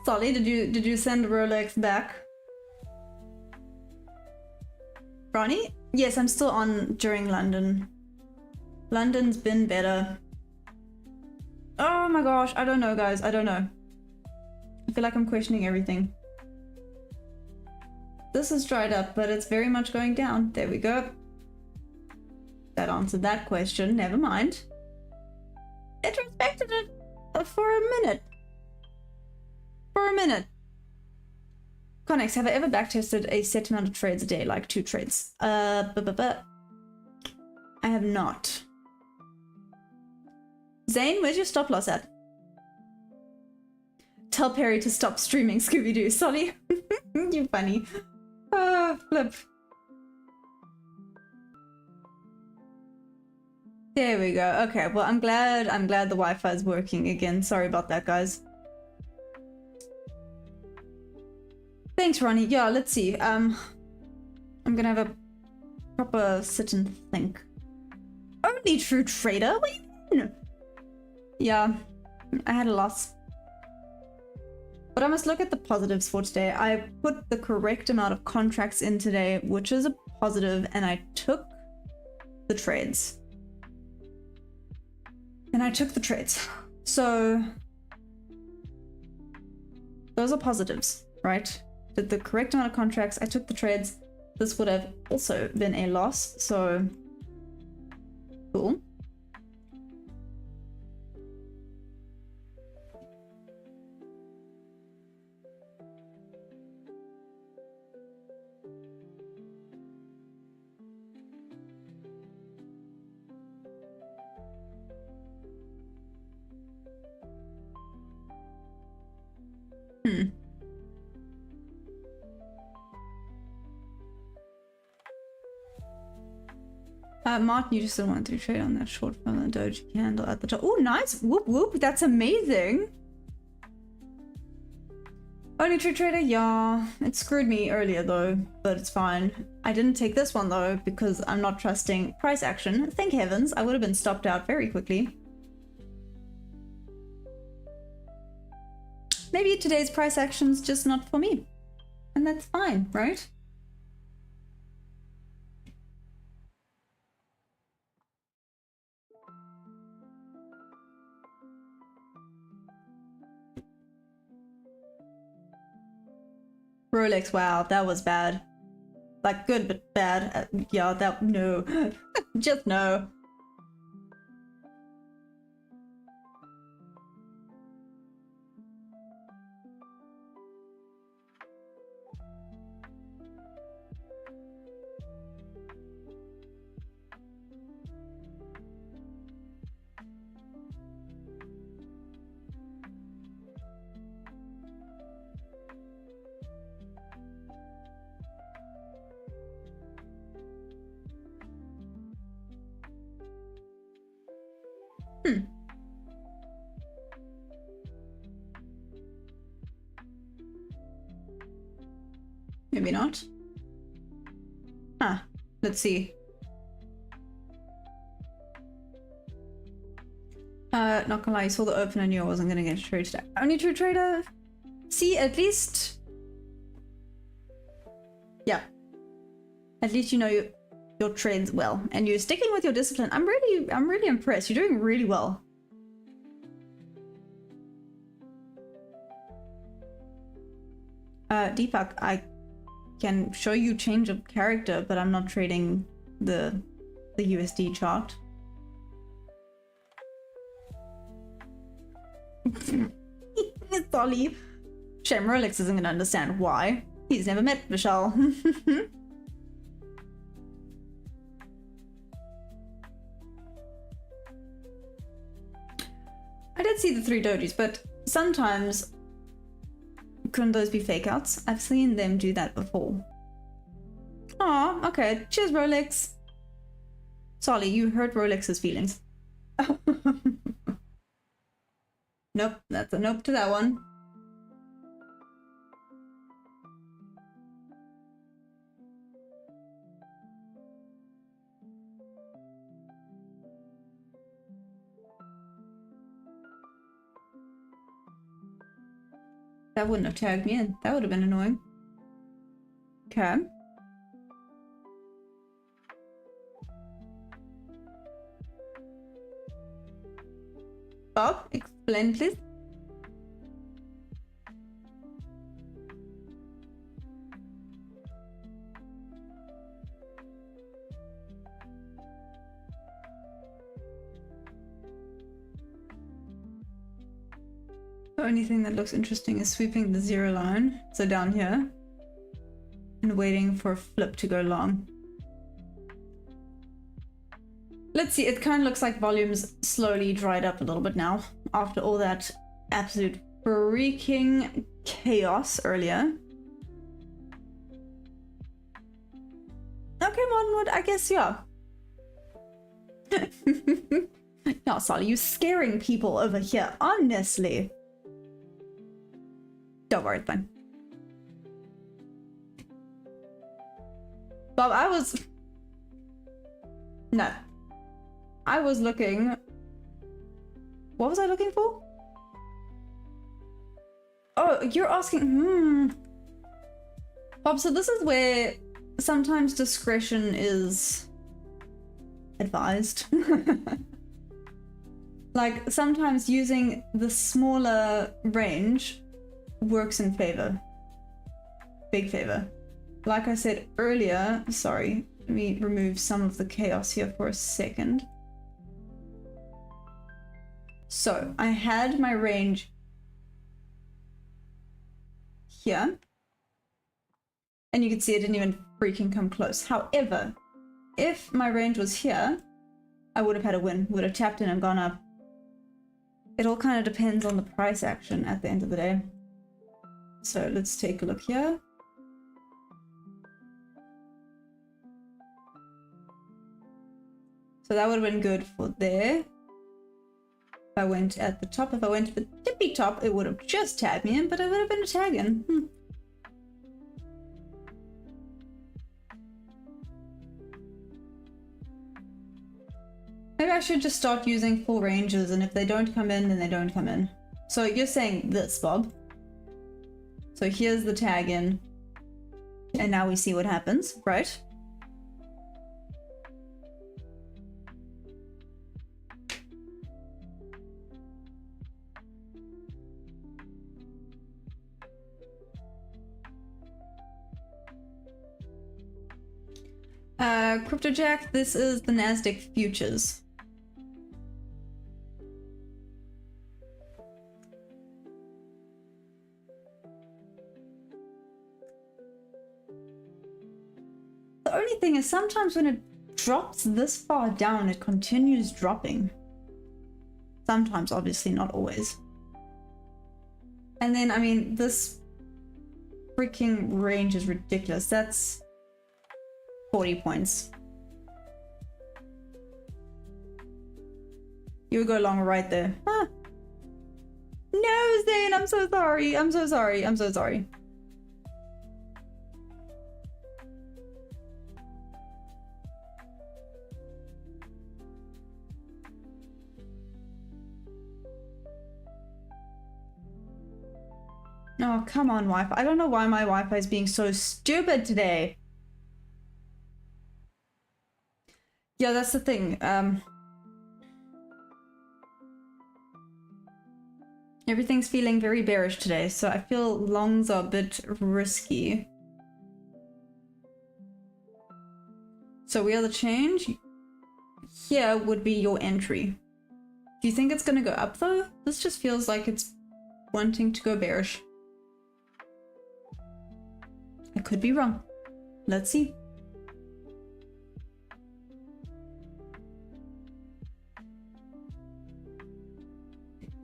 Solly, did you send Rolex back? Ronnie? Yes, I'm still on during London. London's been better. Oh my gosh, I don't know, guys. I don't know. I feel like I'm questioning everything. This is dried up, but it's very much going down. There we go. That answered that question. Never mind. It respected it for a minute. For a minute. Connex, have I ever backtested a set amount of trades a day, like 2 trades? I have not. Zane, where's your stop loss at? Tell Perry to stop streaming Scooby-Doo. Sorry. You funny. Oh, flip. There we go. Okay, well, I'm glad the Wi-Fi is working again. Sorry about that, guys. Thanks, Ronnie. Yeah, let's see. I'm gonna have a proper sit and think. Only true trader? What do you mean? Yeah, I had a loss. But I must look at the positives for today. I put the correct amount of contracts in today, which is a positive, and I took the trades. So those are positives, right? Did the correct amount of contracts, I took the trades. This would have also been a loss, so cool. Martin, you just didn't want to trade on that short from the doji candle at the top. Oh, nice. Whoop, whoop. That's amazing. Only true trader, yeah. It screwed me earlier though, but it's fine. I didn't take this one though because I'm not trusting price action. Thank heavens, I would have been stopped out very quickly. Maybe today's price action's just not for me. And that's fine, right? Rolex, wow, that was bad. Like, good but bad. Yeah, that, no. Just no. Maybe not. Huh. Let's see. Not gonna lie, you saw the open and knew I wasn't gonna get a trade today. Only true trader. See, at least. Yeah. At least you know your trades well, and you're sticking with your discipline. I'm really impressed. You're doing really well. Deepak, I can show you change of character, but I'm not trading the USD chart. Solly. Shame Rolex isn't gonna understand why. He's never met Michelle. I did see the 3 dojis, but sometimes couldn't those be fake outs? I've seen them do that before. Aw, okay. Cheers, Rolex. Solly, you hurt Rolex's feelings. Nope, that's a nope to that one. That wouldn't have tagged me in. That would have been annoying. Okay. Bob, explain please. The only thing that looks interesting is sweeping the 0 line, so down here, and waiting for a flip to go long. Let's see, it kind of looks like volumes slowly dried up a little bit now, after all that absolute freaking chaos earlier. Okay, Modernwood, I guess, yeah. No, Sally, you scaring people over here, honestly. Don't worry, it's fine. Bob, No. I was looking... What was I looking for? Oh, you're asking... Bob, so this is where sometimes discretion is advised. Like, sometimes using the smaller range works in favor. Big favor. Like I said earlier, sorry, let me remove some of the chaos here for a second. So, I had my range here, and you can see it didn't even freaking come close. However, if my range was here, I would have had a win, would have tapped in and gone up. It all kind of depends on the price action at the end of the day. So let's take a look here. So that would have been good for there. If I went at the top, if I went to the tippy top, it would have just tagged me in, but it would have been a tag in. Maybe I should just start using full ranges, and if they don't come in, then they don't come in. So you're saying this, Bob. So here's the tag in, and now we see what happens, right? CryptoJack, this is the Nasdaq futures. The only thing is sometimes when it drops this far down, it continues dropping. Sometimes, obviously, not always. And then, I mean, this freaking range is ridiculous. That's 40 points. You would go long right there. Huh. No, Zane, I'm so sorry. I'm so sorry. I'm so sorry. Oh, come on, Wi-Fi. I don't know why my Wi-Fi is being so stupid today. Yeah, that's the thing. Everything's feeling very bearish today, so I feel longs are a bit risky. So we are the change. Here would be your entry. Do you think it's gonna go up though? This just feels like it's wanting to go bearish. I could be wrong. Let's see.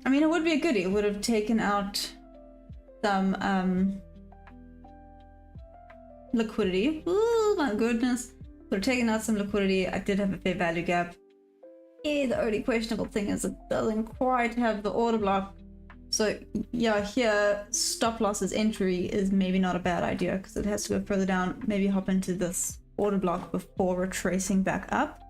I mean, it would be a goodie. It would have taken out some liquidity. Oh my goodness. Would have taken out some liquidity. I did have a fair value gap. Yeah, the only questionable thing is it doesn't quite have the order block. So yeah, here stop losses entry is maybe not a bad idea because it has to go further down. Maybe hop into this order block before retracing back up.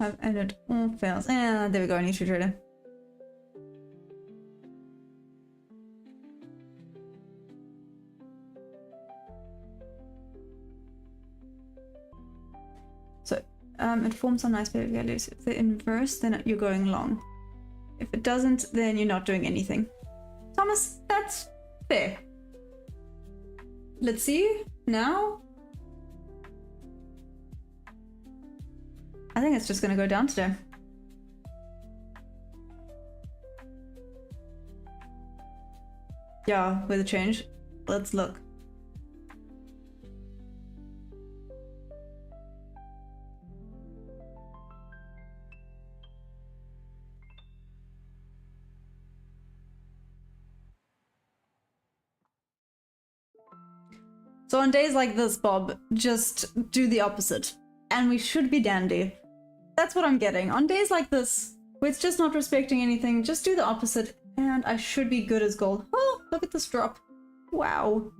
I've added all fails. And there we go, new trader. So it forms some nice behavior values. If they're inverse, then you're going long. If it doesn't, then you're not doing anything. Thomas, that's fair. Let's see now. I think it's just gonna go down today. Yeah, with a change. Let's look. So on days like this, Bob, just do the opposite. And we should be dandy. That's what I'm getting. On days like this, where it's just not respecting anything, just do the opposite, and I should be good as gold. Oh, look at this drop. Wow.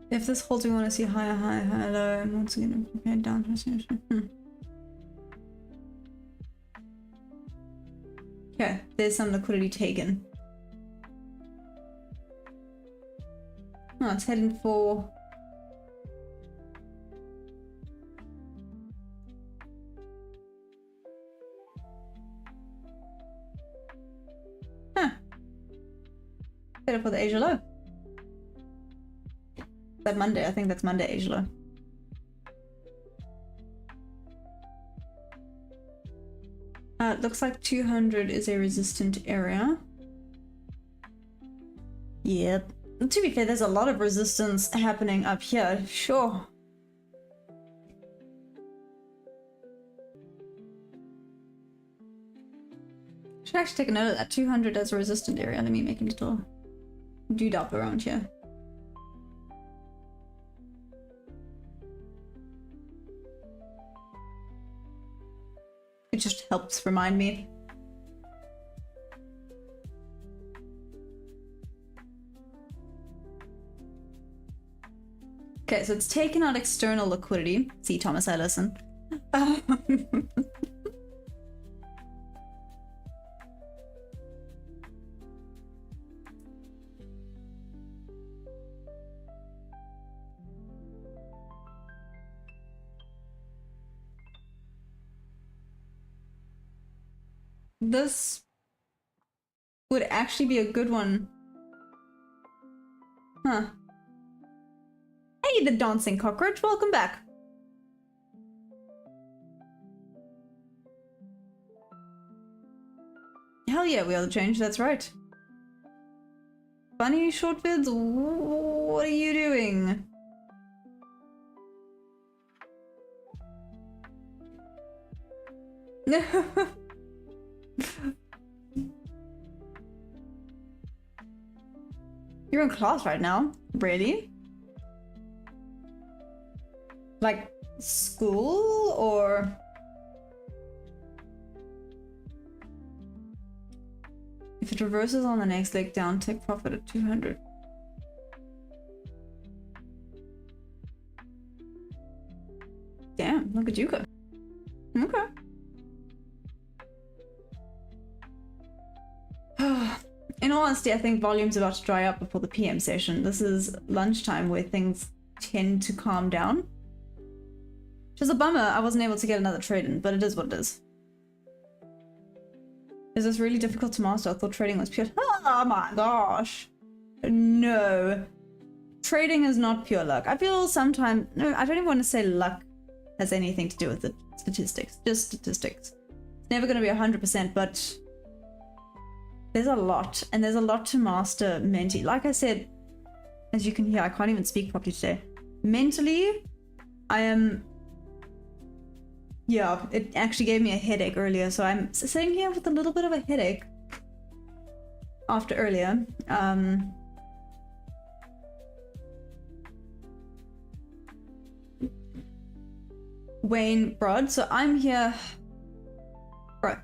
If this holds, we want to see higher, higher, higher, low, and once again, prepare down to Okay, there's some liquidity taken. Oh, it's heading for... Huh. Headed for the Asia low. That Monday, I think that's Monday Asia low. It looks like 200 is a resistant area. Yep. To be fair, there's a lot of resistance happening up here. Sure. Should actually take a note of that. 200 as a resistant area. Let me make a little dude up around here. It just helps remind me. Okay, so it's taken out external liquidity. See, Thomas, I listen. This would actually be a good one. Huh. Hey, the dancing cockroach, welcome back. Hell yeah, we are the change, that's right. Funny short vids, what are you doing? You're in class right now? Really? Like school or? If it reverses on the next leg down, take profit at 200. Damn, look at you go. Okay. In all honesty, I think volume's about to dry up before the PM session. This is lunchtime where things tend to calm down. Which is a bummer I wasn't able to get another trade in, but it is what it is. Is this really difficult to master? I thought trading was pure. Oh my gosh. No. Trading is not pure luck. I feel sometimes, no, I don't even want to say luck has anything to do with the statistics. Just statistics. It's never going to be 100%, but there's a lot, and there's a lot to master mentally. Like I said, as you can hear, I can't even speak properly today. Mentally, I am... Yeah, it actually gave me a headache earlier, so I'm sitting here with a little bit of a headache after earlier. Wayne Broad, so I'm here... Bro.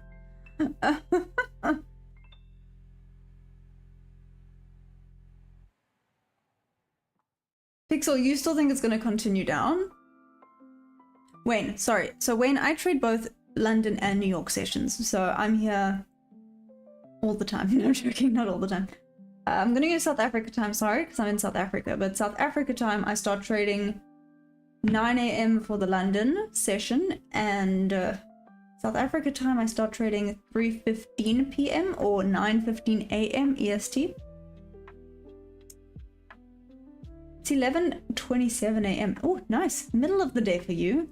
Pixel, you still think it's going to continue down? Wayne, sorry. So Wayne, I trade both London and New York sessions, so I'm here all the time. No, joking, not all the time. I'm going to use South Africa time, sorry, because I'm in South Africa, but South Africa time I start trading 9 AM for the London session, and South Africa time I start trading 3:15 PM or 9:15 AM EST. It's 11:27 AM. Oh, nice. Middle of the day for you.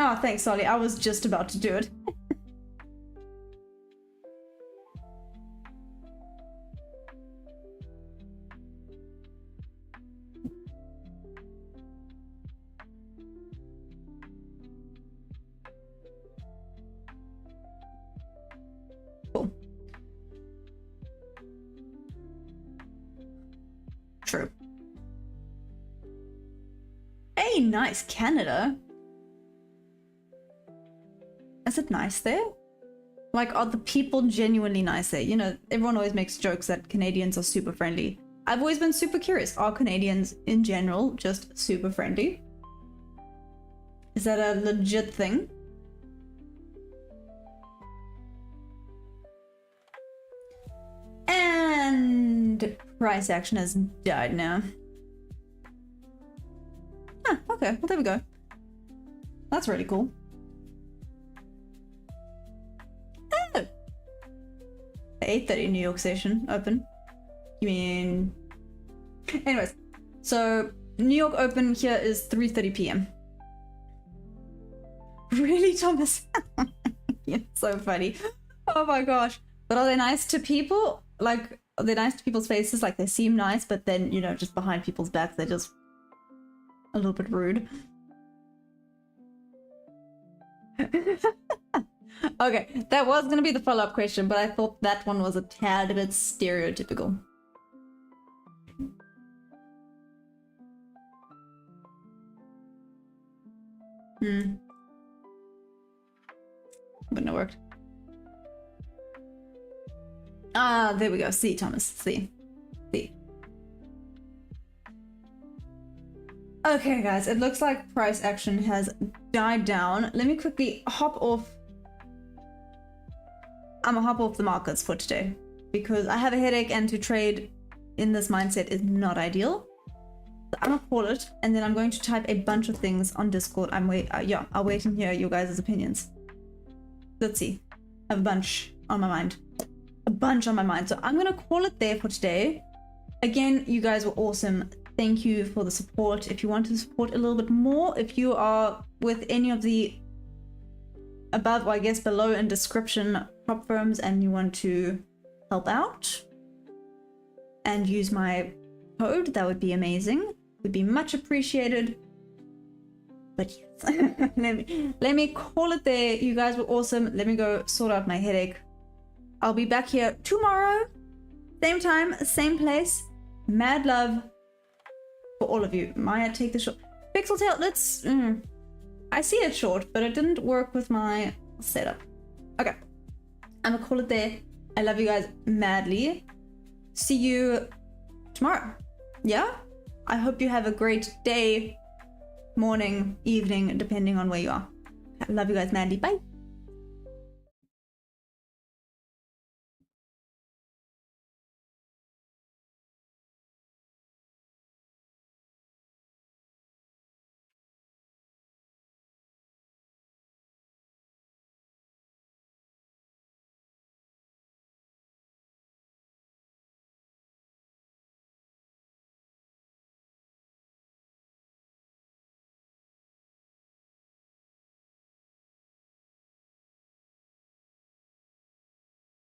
Oh, thanks, Solly. I was just about to do it. Cool. True. Hey, nice. Canada. Is it nice there? Like, are the people genuinely nice there? You know, everyone always makes jokes that Canadians are super friendly. I've always been super curious. Are Canadians in general just super friendly? Is that a legit thing? And price action has died now. Ah, okay. Well, there we go. That's really cool. Oh! The 8:30 New York session open. You mean... Anyways, so New York open here is 3:30 PM. Really, Thomas? It's so funny. Oh my gosh. But are they nice to people? Like, are they nice to people's faces? Like, they seem nice, but then, you know, just behind people's backs, they're just a little bit rude. Okay, that was going to be the follow-up question, but I thought that one was a tad bit stereotypical. Wouldn't have worked. Ah, there we go. See, Thomas. See. Okay, guys, it looks like price action has died down. Let me quickly hop off. I'm gonna hop off the markets for today because I have a headache and to trade in this mindset is not ideal. So I'm gonna call it, and then I'm going to type a bunch of things on Discord. I'll wait and hear your guys' opinions. Let's see. I have a bunch on my mind. So I'm gonna call it there for today. Again, you guys were awesome. Thank you for the support. If you want to support a little bit more, if you are with any of the above, or I guess below in description prop firms, and you want to help out and use my code, that would be amazing. Would be much appreciated. But yes, let me call it there. You guys were awesome. Let me go sort out my headache. I'll be back here tomorrow, same time, same place. Mad love for all of you. Maya, take the short. Pixeltail, let's... I see it short, but it didn't work with my setup. Okay, I'm gonna call it there. I love you guys madly. See you tomorrow. Yeah? I hope you have a great day, morning, evening, depending on where you are. I love you guys madly. Bye.